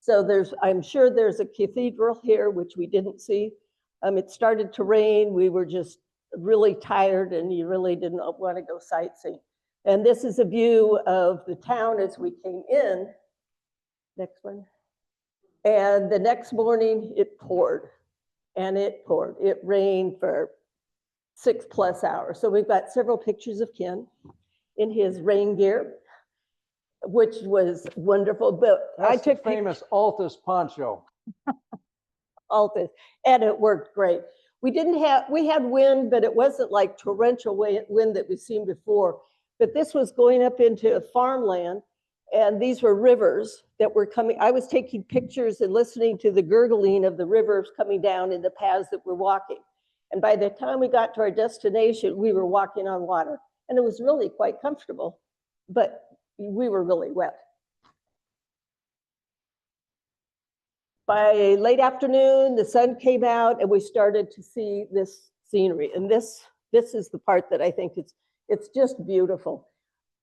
So I'm sure there's a cathedral here, which we didn't see. It started to rain. We were just really tired and you really didn't want to go sightseeing. And this is a view of the town as we came in. Next one. And the next morning it poured and it poured. It rained for 6+ hours. So we've got several pictures of Ken in his rain gear, which was wonderful. But I That's the took famous Altus poncho. Altus, and it worked great. We had wind, but it wasn't like torrential wind that we've seen before. But this was going up into farmland, and these were rivers that were coming. I was taking pictures and listening to the gurgling of the rivers coming down in the paths that we're walking. And by the time we got to our destination, we were walking on water, and it was really quite comfortable, but we were really wet. By late afternoon, the sun came out and we started to see this scenery. And this is the part that I think it's just beautiful.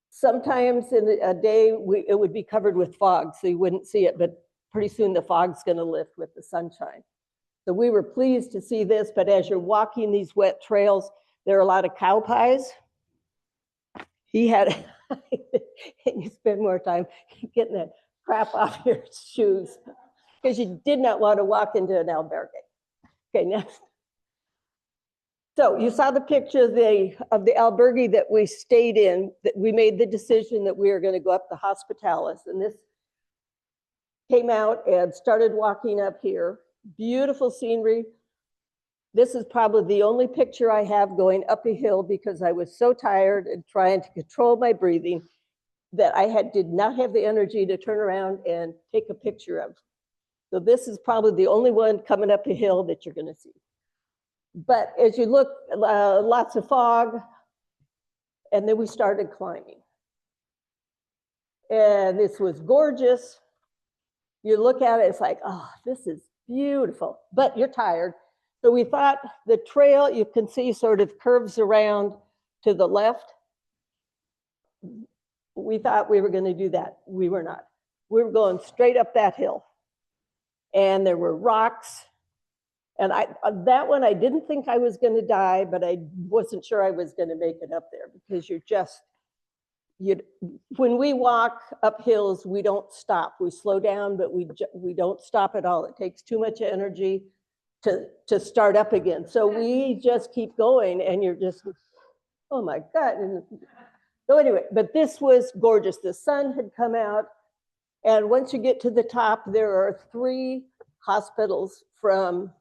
Sometimes in a day, it would be covered with fog, so you wouldn't see it, but pretty soon the fog's gonna lift with the sunshine. So we were pleased to see this, but as you're walking these wet trails, there are a lot of cow pies. He had, and you spend more time getting that crap off your shoes because you did not want to walk into an albergue. Okay, next. So you saw the picture of the albergue that we stayed in, that we made the decision that we were going to go up the Hospitalis. And this came out and started walking up here. Beautiful scenery. This is probably the only picture I have going up a hill because I was so tired and trying to control my breathing that I did not have the energy to turn around and take a picture of. So this is probably the only one coming up a hill that you're going to see. But as you look, lots of fog, and then we started climbing. And this was gorgeous. You look at it, it's like, oh, this is beautiful, but you're tired. So we thought the trail, you can see, sort of curves around to the left. We thought we were going to do that. We were not. We were going straight up that hill. And there were rocks. And that one, I didn't think I was going to die, but I wasn't sure I was going to make it up there because when we walk up hills, we don't stop. We slow down, but we don't stop at all. It takes too much energy to start up again. So we just keep going and you're just, oh my God. And so anyway, but this was gorgeous. The sun had come out. And once you get to the top, there are 3 hospitals from,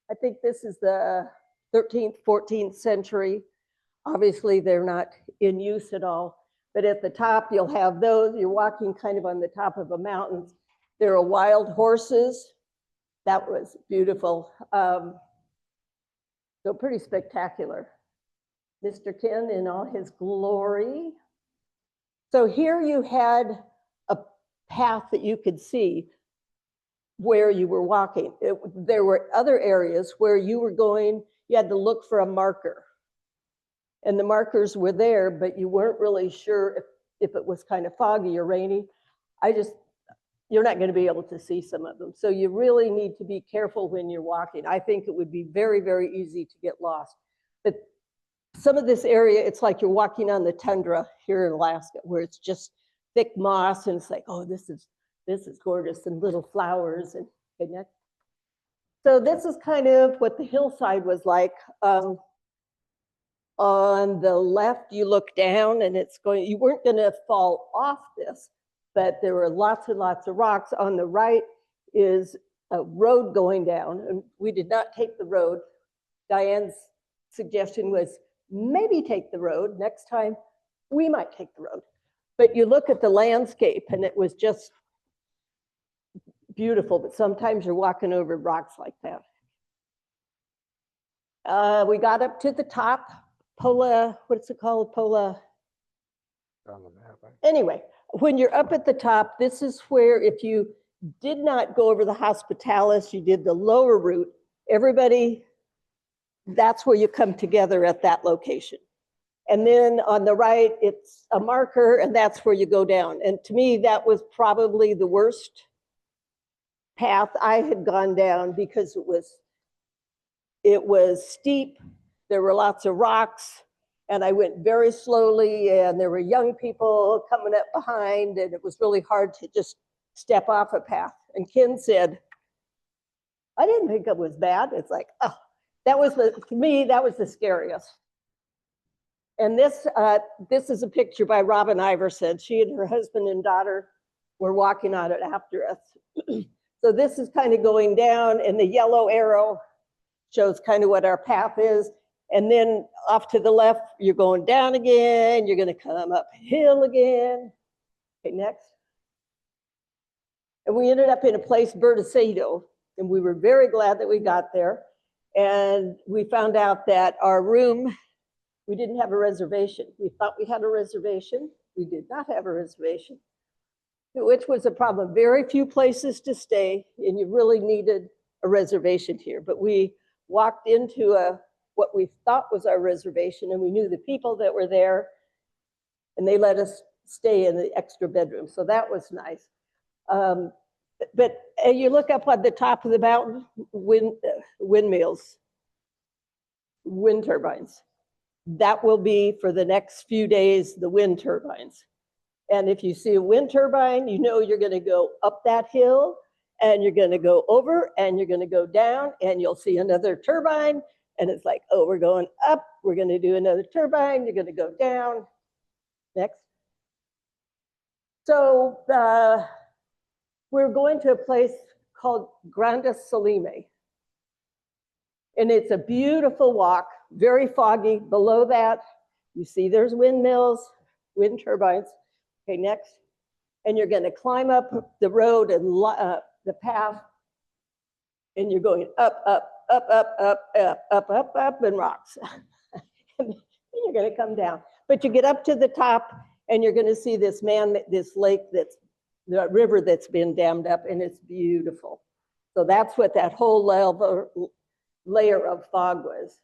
I think this is the 13th, 14th century. Obviously, they're not in use at all. But at the top, you'll have those. You're walking kind of on the top of a mountain. There are wild horses. That was beautiful. So pretty spectacular. Mr. Ken in all his glory. So here you had a path that you could see where you were walking. There were other areas where you were going, you had to look for a marker. And the markers were there, but you weren't really sure if it was kind of foggy or rainy. You're not going to be able to see some of them. So you really need to be careful when you're walking. I think it would be very, very easy to get lost. But some of this area, it's like you're walking on the tundra here in Alaska, where it's just thick moss, and it's like, oh, this is gorgeous, and little flowers. And so this is kind of what the hillside was like. On the left, you look down, and you weren't going to fall off this, but there were lots and lots of rocks. On the right is a road going down, and we did not take the road. Diane's suggestion was maybe take the road. Next time, we might take the road. But you look at the landscape, and it was just beautiful, but sometimes you're walking over rocks like that. We got up to the top, Pola, what's it called? Pola. On the map, right? Anyway, when you're up at the top, this is where if you did not go over the Hospitalis, you did the lower route, everybody, that's where you come together at that location. And then on the right, it's a marker, and that's where you go down. And to me, that was probably the worst path I had gone down because it was steep. There were lots of rocks, and I went very slowly, and there were young people coming up behind, and it was really hard to just step off a path. And Ken said, I didn't think it was bad. It's like, oh, to me, that was the scariest. And this is a picture by Robin Iverson. She and her husband and daughter were walking on it after us. So this is kind of going down, and the yellow arrow shows kind of what our path is. And then off to the left, you're going down again. You're going to come uphill again. Okay, next. And we ended up in a place, Bertocado, and we were very glad that we got there. And we found out that our room, we didn't have a reservation. We thought we had a reservation. We did not have a reservation, which was a problem. Very few places to stay, and you really needed a reservation here. But we walked into what we thought was our reservation, and we knew the people that were there, and they let us stay in the extra bedroom. So that was nice. But you look up on the top of the mountain, windmills, wind turbines. That will be for the next few days, the wind turbines. And if you see a wind turbine, you know you're going to go up that hill, and you're going to go over, and you're going to go down, and you'll see another turbine. And it's like, oh, we're going up, we're going to do another turbine, you're going to go down. Next. So we're going to a place called Grande Salime. And it's a beautiful walk, very foggy. Below that, you see there's windmills, wind turbines. Okay, next. And you're going to climb up the road and the path, and you're going up, up, up, up, up, up, up, up, up, and rocks. And then you're going to come down. But you get up to the top, and you're going to see this lake the river that's been dammed up, and it's beautiful. So that's what that whole layer of fog was.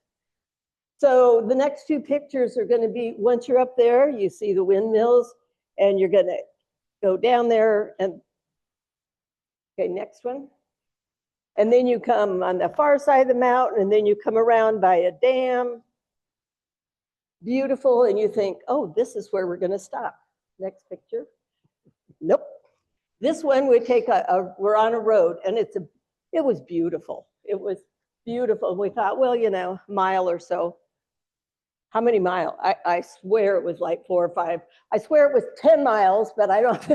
So the next two pictures are going to be, once you're up there, you see the windmills, and you're going to go down there, and okay, next one. And then you come on the far side of the mountain, and then you come around by a dam. Beautiful, and you think, oh, this is where we're going to stop. Next picture. Nope. This one we take we're on a road, and it was beautiful. It was beautiful. We thought, well, a mile or so. How many miles? I swear it was like 4 or 5. I swear it was 10 miles, but I don't.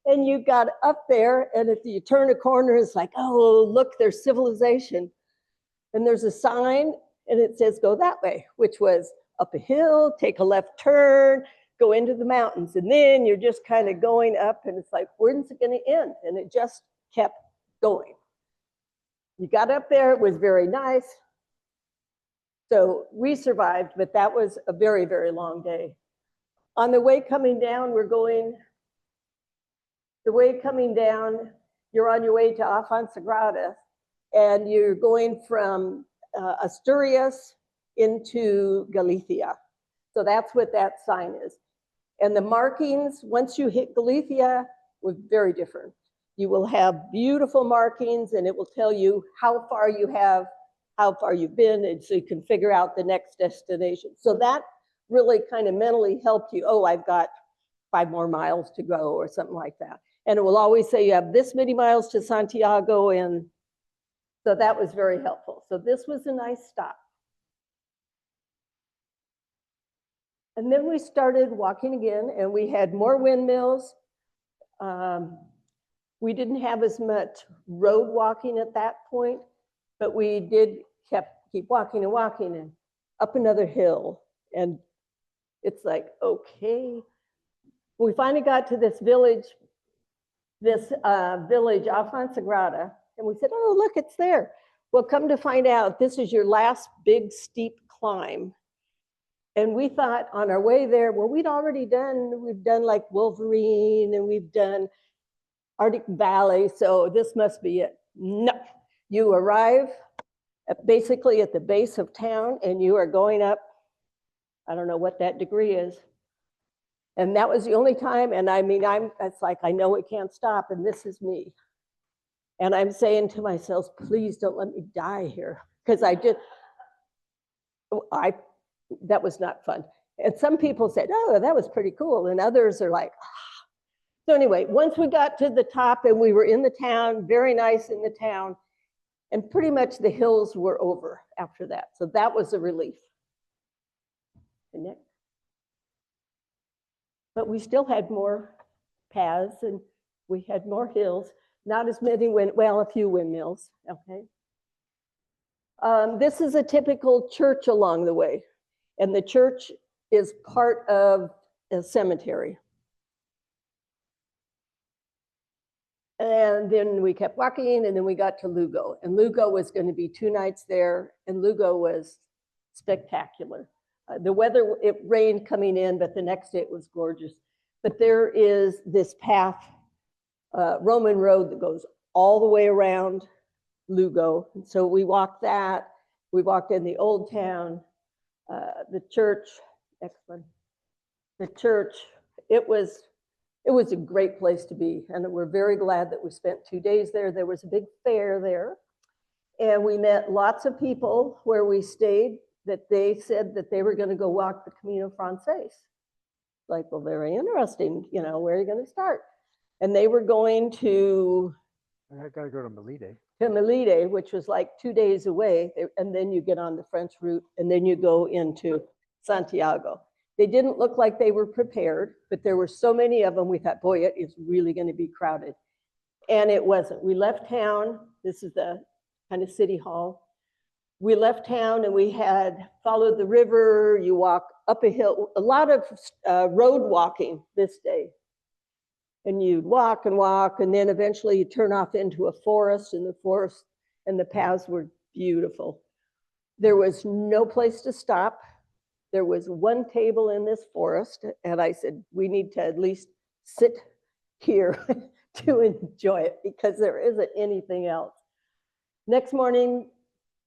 And you got up there, and if you turn a corner, it's like, oh, look, there's civilization. And there's a sign, and it says, go that way, which was up a hill, take a left turn, go into the mountains. And then you're just kind of going up, and it's like, when's it going to end? And it just kept going. You got up there, it was very nice. So we survived, but that was a very, very long day. On the way coming down, you're on your way to Afonsagrada, and you're going from Asturias into Galicia. So that's what that sign is. And the markings, once you hit Galicia, were very different. You will have beautiful markings, and it will tell you how far you have, how far you've been, and so you can figure out the next destination. So that really kind of mentally helped you. Oh, I've got 5 more miles to go, or something like that. And it will always say you have this many miles to Santiago, and so that was very helpful. So this was a nice stop. And then we started walking again, and we had more windmills. We didn't have as much road walking at that point, but we did keep walking and walking, and up another hill. And it's like, okay. We finally got to this village, Afonsagrada, and we said, oh, look, it's there. Well, come to find out, this is your last big steep climb. And we thought on our way there, well, we've done like Wolverine, and we've done Arctic Valley, so this must be it. No, you arrive basically at the base of town, and you are going up, I don't know what that degree is. And that was the only time, and I mean, it's like, I know it can't stop, and this is me. And I'm saying to myself, please don't let me die here. Because that was not fun. And some people said, oh, that was pretty cool. And others are like, ah. So anyway, once we got to the top and we were in the town, very nice in the town, and pretty much the hills were over after that. So that was a relief. But we still had more paths and we had more hills, not as many, well, a few windmills, okay? This is a typical church along the way. And the church is part of a cemetery. And then we kept walking and then we got to Lugo. And Lugo was going to be 2 nights there. And Lugo was spectacular. The weather, it rained coming in, but the next day it was gorgeous. But there is this path, Roman road that goes all the way around Lugo. And so we walked that. We walked in the old town, the church, next one. The church, it was a great place to be. And we're very glad that we spent 2 days there. There was a big fair there. And we met lots of people where we stayed that they said that they were going to go walk the Camino Frances. Like, well, very interesting. You know, where are you going to start? And they were going to... I got to go to Melide. To Melide, which was like 2 days away. And then you get on the French route and then you go into Santiago. They didn't look like they were prepared, but there were so many of them, we thought, boy, it is really going to be crowded. And it wasn't. We left town. This is the kind of city hall. We left town and we had followed the river. You walk up a hill, a lot of road walking this day. And you'd walk and walk, and then eventually you turn off into a forest, and the forest and the paths were beautiful. There was no place to stop. There was one table in this forest, and I said, we need to at least sit here to enjoy it because there isn't anything else. Next morning,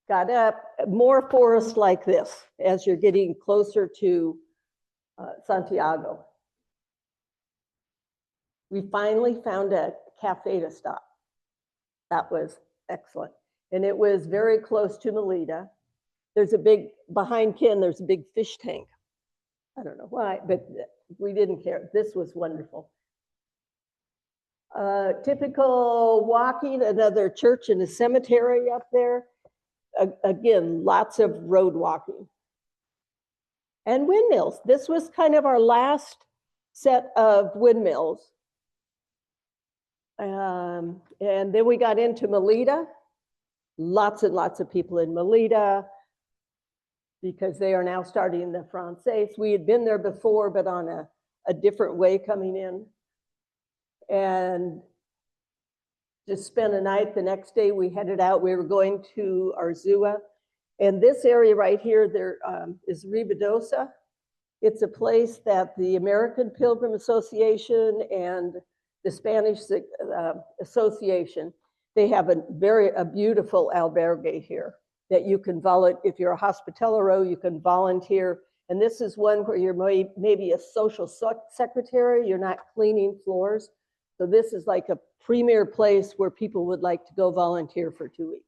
got up, more forest like this as you're getting closer to Santiago. We finally found a cafe to stop. That was excellent. And it was very close to Melida. There's a big, behind Ken, there's a big fish tank. I don't know why, but we didn't care. This was wonderful. Typical walking, another church and a cemetery up there. Again, lots of road walking. And windmills. This was kind of our last set of windmills. And then we got into Melida. Lots and lots of people in Melida because they are now starting the Frances. We had been there before, but on a different way coming in. And just spent a night. The next day we headed out. We were going to Arzua. And this area right here, there is Ribadosa. It's a place that the American Pilgrim Association and the Spanish Association, they have a beautiful albergue here that you can volunteer. If you're a hospitalero, you can volunteer. And this is one where you're maybe a social secretary, you're not cleaning floors. So this is like a premier place where people would like to go volunteer for 2 weeks.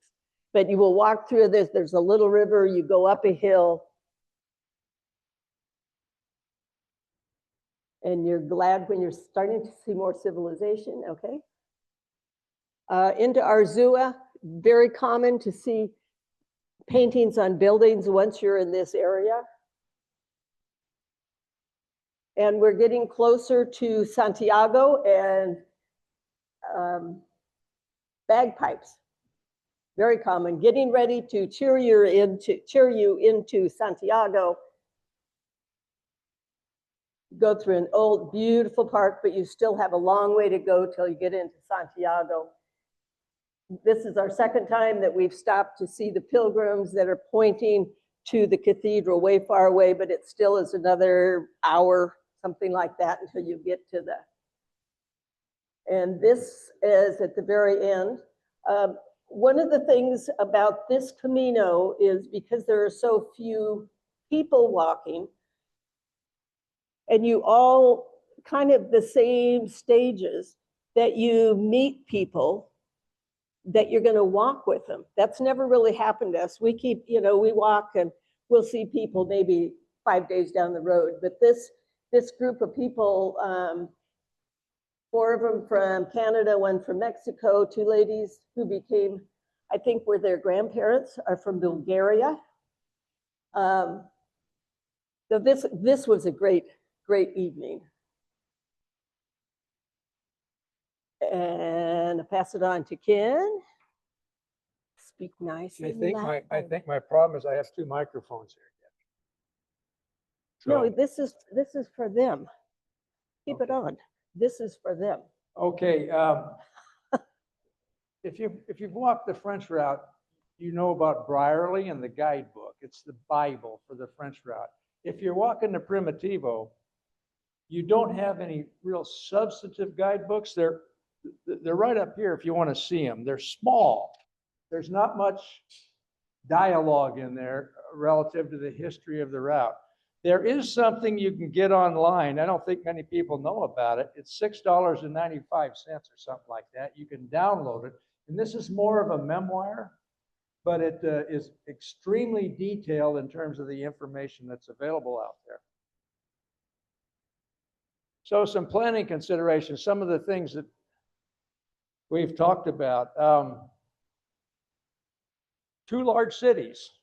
But you will walk through this, there's a little river, you go up a hill. And you're glad when you're starting to see more civilization, okay? Into Arzua, very common to see paintings on buildings once you're in this area. And we're getting closer to Santiago and bagpipes, very common. Getting ready to cheer you into Santiago. Go through an old, beautiful park, but you still have a long way to go till you get into Santiago. This is our second time that we've stopped to see the pilgrims that are pointing to the cathedral way far away, but it still is another hour, something like that, until you get to the. And this is at the very end. One of the things about this Camino is because there are so few people walking, and you all kind of the same stages, that you meet people that you're going to walk with them. That's never really happened to us. We keep, we walk and we'll see people maybe 5 days down the road. But this group of people, 4 of them from Canada, 1 from Mexico, 2 ladies who became, I think were their grandparents, are from Bulgaria. So this was a great evening. And I pass it on to Ken. Speak nice. I think my problem is I have 2 microphones here. No, So, this is for them. Keep it Okay. on. This is for them. okay, if you've walked the French route, you know about Brierley and the guidebook. It's the Bible for the French route. If you're walking the Primitivo, you don't have any real substantive guidebooks. They're right up here if you want to see them. They're small. There's not much dialogue in there relative to the history of the route. There is something you can get online. I don't think many people know about it. It's $6.95 or something like that. You can download it. And this is more of a memoir, but it is extremely detailed in terms of the information that's available out there. So some planning considerations, some of the things that we've talked about. 2 large cities.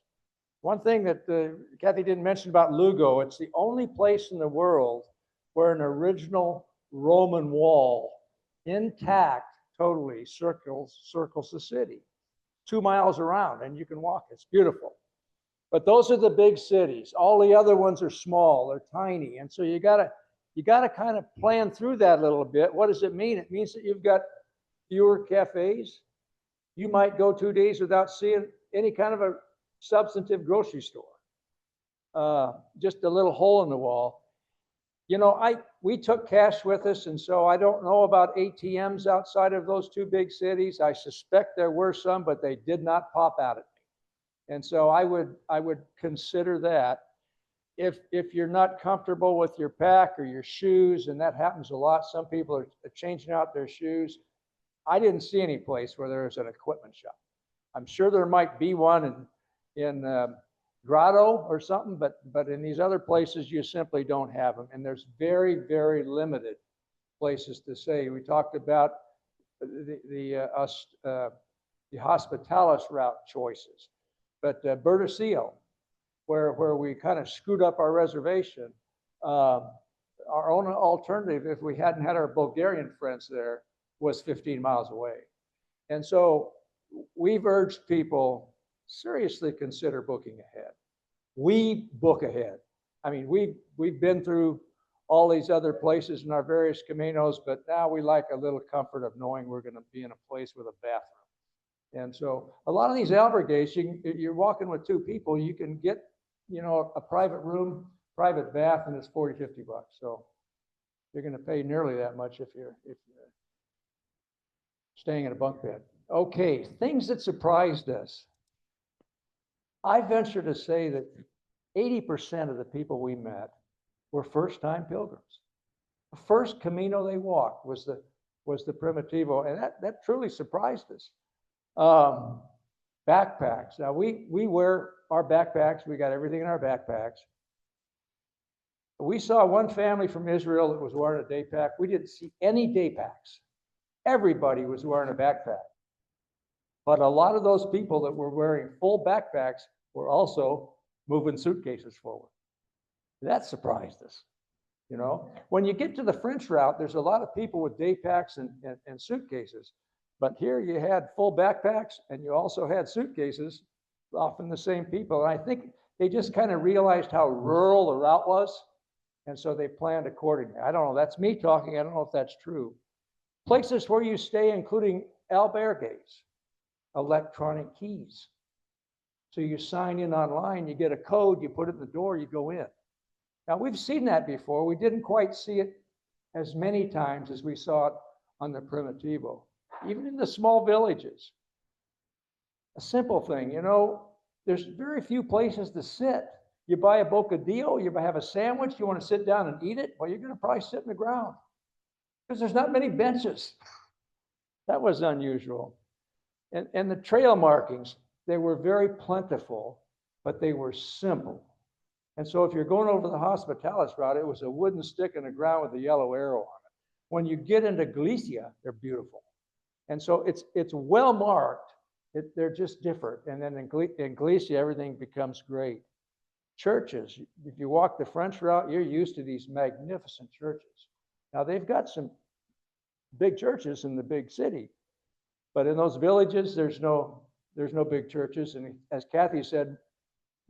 One thing that Kathy didn't mention about Lugo, it's the only place in the world where an original Roman wall, intact totally, circles the city. 2 miles around, and you can walk. It's beautiful. But those are the big cities. All the other ones are small, they're tiny. And so you gotta kind of plan through that a little bit. What does it mean? It means that you've got fewer cafes. You might go 2 days without seeing any kind of a substantive grocery store. Just a little hole in the wall. We took cash with us, and so I don't know about ATMs outside of those 2 big cities. I suspect there were some, but they did not pop out at me. And so I would consider that. If you're not comfortable with your pack or your shoes, and that happens a lot, some people are changing out their shoes. I didn't see any place where there was an equipment shop. I'm sure there might be one in Grotto or something, but in these other places, you simply don't have them. And there's very, very limited places to say. We talked about the Hospitalis route choices, but Bertocillo, where we kind of screwed up our reservation, our only alternative, if we hadn't had our Bulgarian friends there, was 15 miles away. And so we've urged people seriously consider booking ahead. We book ahead. I mean, we've been through all these other places in our various Caminos, but now we like a little comfort of knowing we're going to be in a place with a bathroom. And so a lot of these albergues, you're walking with 2 people, you can get, a private room, private bath, and it's $40, $50. So you're going to pay nearly that much if you're staying in a bunk bed. Okay, things that surprised us. I venture to say that 80% of the people we met were first-time pilgrims. The first Camino they walked was the Primitivo, and that truly surprised us. Backpacks. Now we wear our backpacks. We got everything in our backpacks. We saw one family from Israel that was wearing a day pack. We didn't see any day packs. Everybody was wearing a backpack. But a lot of those people that were wearing full backpacks were also moving suitcases forward. That surprised us. When you get to the French route, there's a lot of people with day packs and suitcases. But here you had full backpacks and you also had suitcases, often the same people. And I think they just kind of realized how rural the route was. And so they planned accordingly. I don't know, that's me talking. I don't know if that's true. Places where you stay, including albergues, electronic keys. So you sign in online, you get a code, you put it in the door, you go in. Now we've seen that before. We didn't quite see it as many times as we saw it on the Primitivo, even in the small villages. A simple thing, there's very few places to sit. You buy a bocadillo, you have a sandwich, you want to sit down and eat it, well, you're going to probably sit in the ground because there's not many benches. That was unusual. And the trail markings, they were very plentiful, but they were simple. And so if you're going over the Hospitalis route, it was a wooden stick in the ground with a yellow arrow on it. When you get into Galicia, they're beautiful. And so it's well marked. They're just different. And then in Galicia, everything becomes great. Churches, if you walk the French route, you're used to these magnificent churches. Now they've got some big churches in the big city, but in those villages, there's no big churches. And as Kathy said,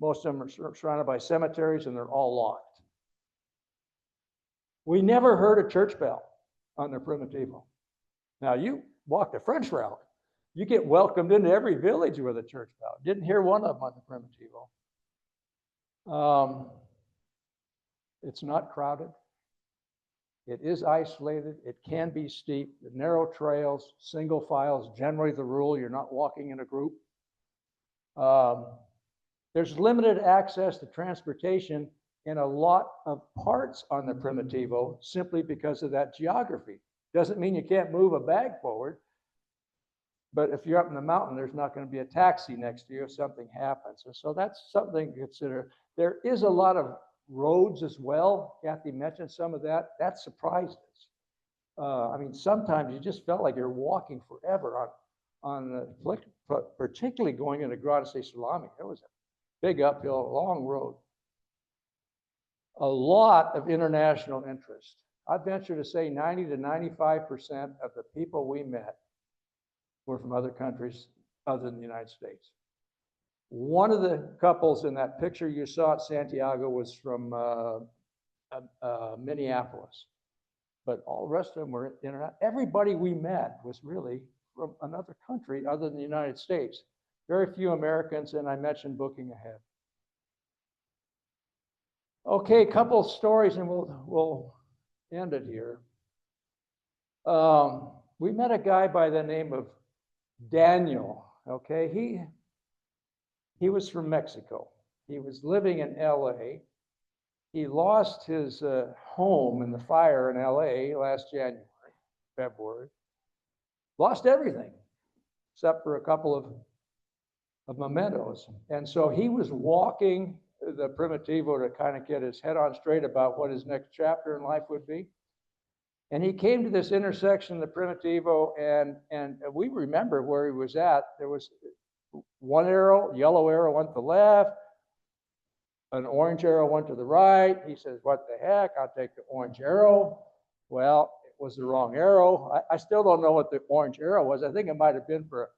most of them are surrounded by cemeteries and they're all locked. We never heard a church bell on the Primitivo. Now you walk the French route, you get welcomed into every village with a church bell. Didn't hear one of them on the Primitivo. It's not crowded. It is isolated. It can be steep. The narrow trails, single files, generally the rule. You're not walking in a group. There's limited access to transportation in a lot of parts on the Primitivo simply because of that geography. Doesn't mean you can't move a bag forward, but if you're up in the mountain, there's not going to be a taxi next to you if something happens. And so that's something to consider. There is a lot of roads as well. Kathy mentioned some of that. That surprised us. I mean, sometimes you just felt like you're walking forever particularly going into Grada de Salami. It was a big uphill, long road. A lot of international interest. I venture to say 90 to 95% of the people we met were from other countries other than the United States. One of the couples in that picture you saw at Santiago was from Minneapolis, but all the rest of them were international. Everybody we met was really from another country other than the United States. Very few Americans, and I mentioned booking ahead. Okay, a couple of stories and we'll end it here. We met a guy by the name of Daniel. Okay, he was from Mexico. He was living in LA. He lost his home in the fire in LA last February. Lost everything except for a couple of mementos. And so he was walking the Primitivo to kind of get his head on straight about what his next chapter in life would be. And he came to this intersection, the Primitivo, and we remember where he was at. There was one arrow, yellow arrow went to the left, an orange arrow went to the right. He says, what the heck, I'll take the orange arrow. Well, it was the wrong arrow. I still don't know what the orange arrow was. I think it might have been for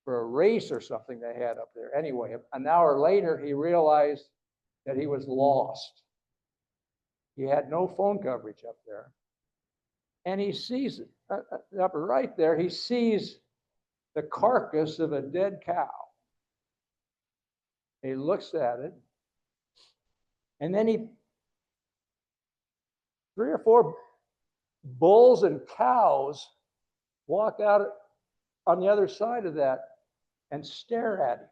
a race or something they had up there. Anyway, an hour later, he realized that he was lost. He had no phone coverage up there. And he sees it, up right there, he sees the carcass of a dead cow. He looks at it, and then 3 or 4 bulls and cows walk out on the other side of that and stare at him.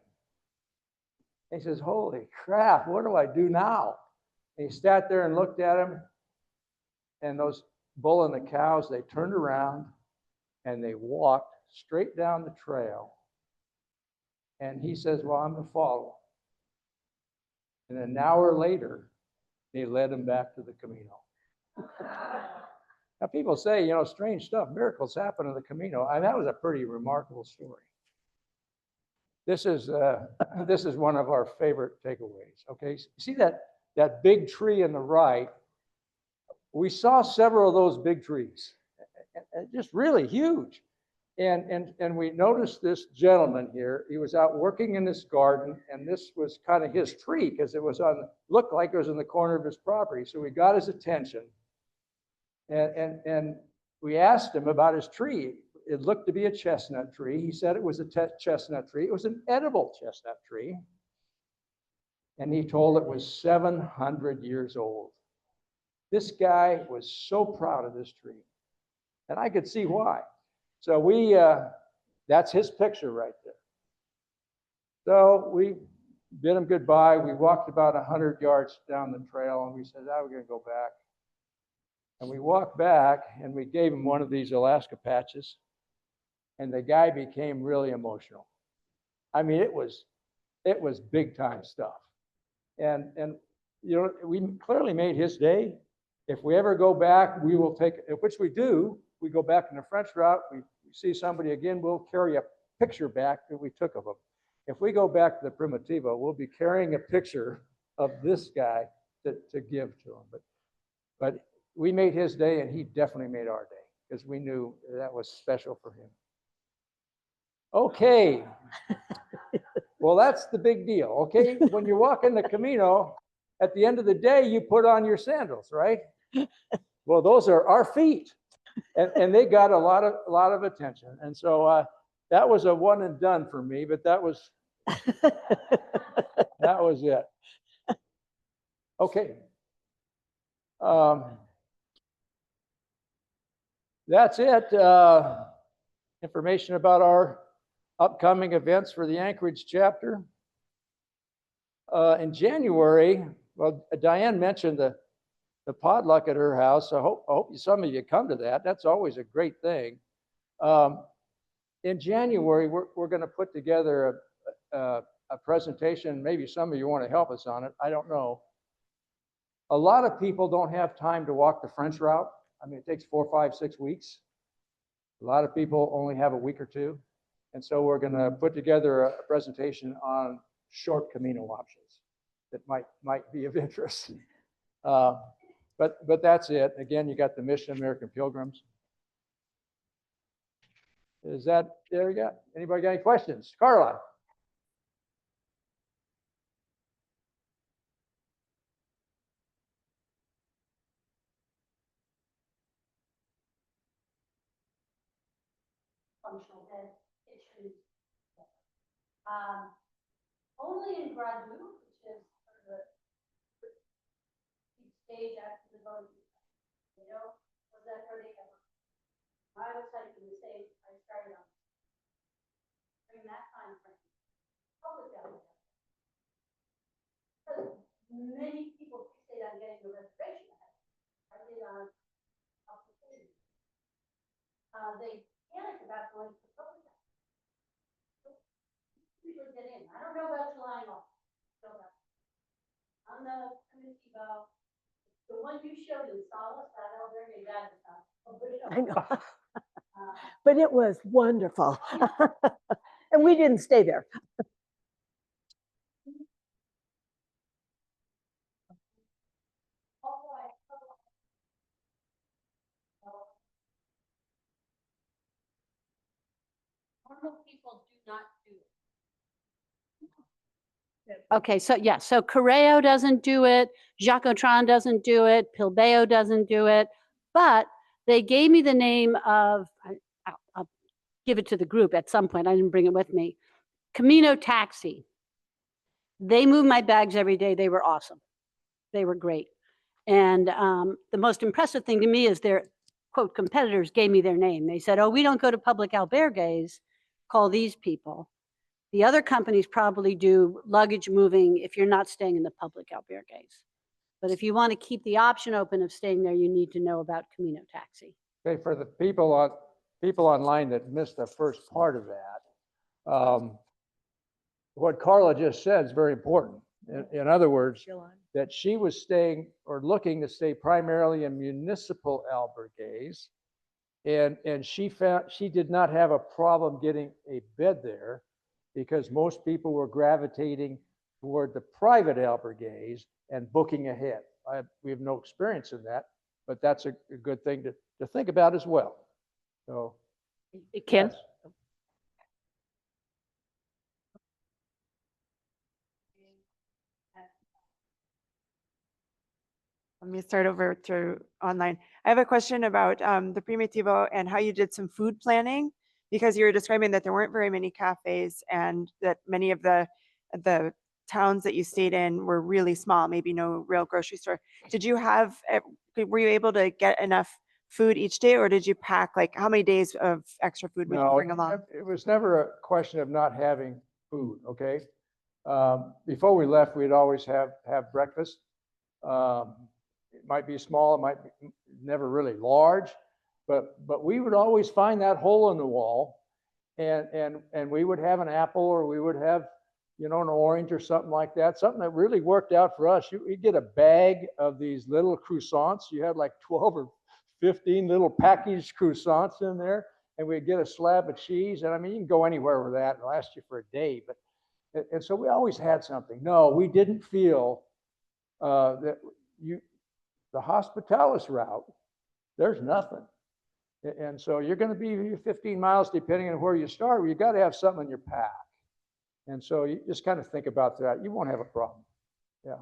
He says, holy crap, what do I do now? And he sat there and looked at him, and those bull and the cows, they turned around and they walked straight down the trail. And he says, well, I'm going to follow. And an hour later, they led him back to the Camino. Now, people say, strange stuff, miracles happen in the Camino. That was a pretty remarkable story. This is one of our favorite takeaways. Okay, see that big tree in the right? We saw several of those big trees, just really huge. And we noticed this gentleman here. He was out working in this garden, and this was kind of his tree because it was looked like it was in the corner of his property. So we got his attention, and we asked him about his tree. It looked to be a chestnut tree. He said it was a chestnut tree. It was an edible chestnut tree, and he told it was 700 years old. This guy was so proud of this tree, and I could see why. So that's his picture right there. So we bid him goodbye. We walked about 100 yards down the trail, and we said, we're going to go back. And we walked back, and we gave him one of these Alaska patches. and the guy became really emotional. I mean, it was big time stuff. And you know, we clearly made his day. If we ever go back, we will take, which we do, we go back in the French route, we see somebody again, we'll carry a picture back that we took of them. If we go back to the Primitivo, we'll be carrying a picture of this guy to give to him. But we made his day, and he definitely made our day, because we knew that was special for him. Okay. Well, that's the big deal, okay? When you walk in the Camino, at the end of the day, you put on your sandals, right? Well, those are our feet, and they got a lot of attention. And so that was a one and done for me, but that was it. Okay. That's it. Information about our upcoming events for the Anchorage chapter. In January, well, Diane mentioned the potluck at her house. I hope some of you come to that. That's always a great thing. In January, we're going to put together a presentation. Maybe some of you want to help us on it. I don't know. A lot of people don't have time to walk the French route. I mean, it takes 4, 5, 6 weeks. A lot of people only have a week or two. And so we're going to put together a presentation on short Camino options that might be of interest. But that's it. Again, you got the Mission American Pilgrims. Is that there? You got anybody got any questions? Carla. Functional head issues. Only in Gradu, which is sort of the stage after the boat, you know, was that hurting ever? I was hiking the same, I started on during that time frame. Public out. Because many people fixate on getting a reservation ahead. I did on opportunity. They panic about going to public. Usually get in. I don't know about July and August. On the Primitivo, the one you showed in Solace, I know very bad stuff. I know. But it was wonderful. And we didn't stay there. Normal people do not do it. Okay, so yeah, so Correo doesn't do it, Jacotron doesn't do it, Pilbeo doesn't do it, but they gave me the name of, I'll give it to the group at some point, I didn't bring it with me, Camino Taxi. They move my bags every day, they were awesome. They were great. And the most impressive thing to me is their, quote, competitors gave me their name. They said, oh, we don't go to public albergues, call these people. The other companies probably do luggage moving if you're not staying in the public albergues. But if you want to keep the option open of staying there, you need to know about Camino Taxi. Okay, for the people online that missed the first part of that, what Carla just said is very important. In other words, that she was staying or looking to stay primarily in municipal albergues, and she found she did not have a problem getting a bed there, because most people were gravitating toward the private albergues and booking ahead. We have no experience in that, but that's a good thing to think about as well. So, Ken? yes. Let me start over to online. I have a question about the Primitivo and how you did some food planning, because you were describing that there weren't very many cafes and that many of the towns that you stayed in were really small, maybe no real grocery store. Did you have, were you able to get enough food each day, or did you pack, like, how many days of extra food would you bring along? It was never a question of not having food, okay? Before we left, we'd always have breakfast. It might be small, it might be never really large, but we would always find that hole in the wall, and we would have an apple, or we would have, you know, an orange or something like that. Something that really worked out for us. You'd get a bag of these little croissants. You had like 12 or 15 little packaged croissants in there, and we'd get a slab of cheese. And I mean, you can go anywhere with that and last you for a day. But and so we always had something. No, we didn't feel that the hospitalis route, there's nothing. And so you're going to be 15 miles, depending on where you start. You got to have something in your pack. And so you just kind of think about that. You won't have a problem. Yeah.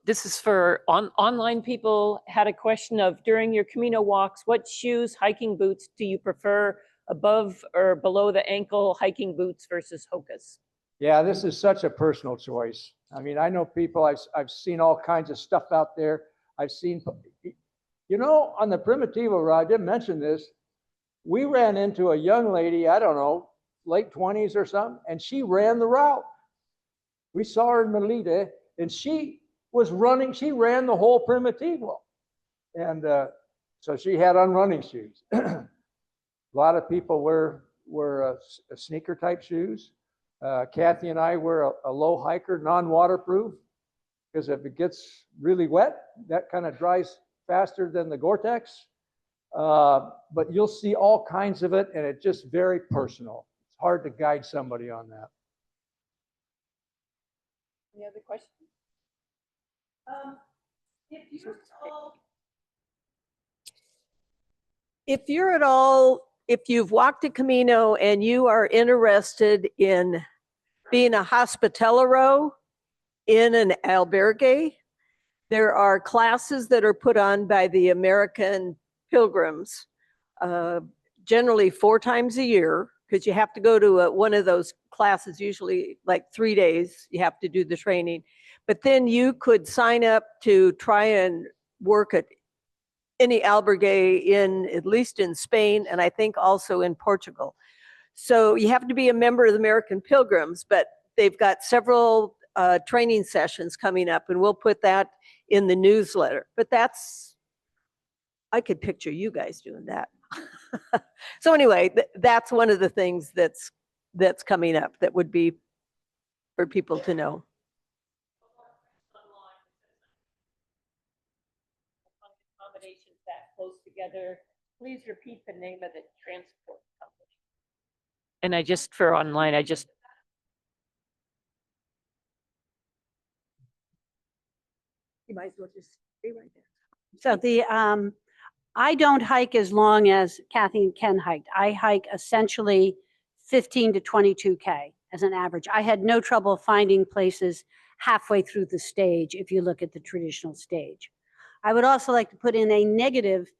This is for online people. Had a question of, during your Camino walks, what shoes, hiking boots do you prefer, above or below the ankle hiking boots versus Hokas? Yeah, this is such a personal choice. I mean, I know people, I've seen all kinds of stuff out there. I've seen, you know, on the Primitivo route, I didn't mention this, we ran into a young lady, I don't know, late 20s or something, and she ran the route. We saw her in Melita, and she was running, she ran the whole Primitivo. And so she had on running shoes. A lot of people wear sneaker type shoes. Kathy and I wear a low hiker, non-waterproof, because if it gets really wet, that kind of dries faster than the Gore-Tex. But you'll see all kinds of it, and it's just very personal. It's hard to guide somebody on that. Any other questions? If you've walked a Camino and you are interested in being a hospitalero in an albergue, there are classes that are put on by the American Pilgrims, generally 4 times a year, because you have to go to one of those classes, usually like 3 days, you have to do the training. But then you could sign up to try and work at any albergue at least in Spain, and I think also in Portugal. So you have to be a member of the American Pilgrims, but they've got several training sessions coming up, and we'll put that in the newsletter. But I could picture you guys doing that. So anyway, that's one of the things that's coming up that would be for people to know. Accommodations that close together. Please repeat the name of the transport company. And for online, You might as well just stay right there. So I don't hike as long as Kathy and Ken hiked. I hike essentially 15 to 22K as an average. I had no trouble finding places halfway through the stage if you look at the traditional stage. I would also like to put in a negative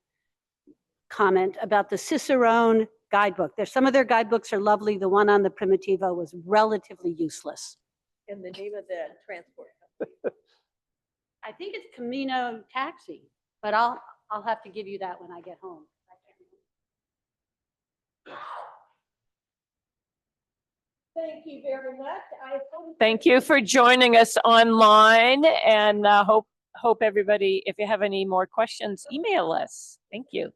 comment about the Cicerone guidebook. Some of their guidebooks are lovely. The one on the Primitivo was relatively useless. And the name of the transport company. I think it's Camino Taxi, but I'll have to give you that when I get home. Thank you very much. thank you for joining us online, and hope everybody, if you have any more questions, email us. Thank you.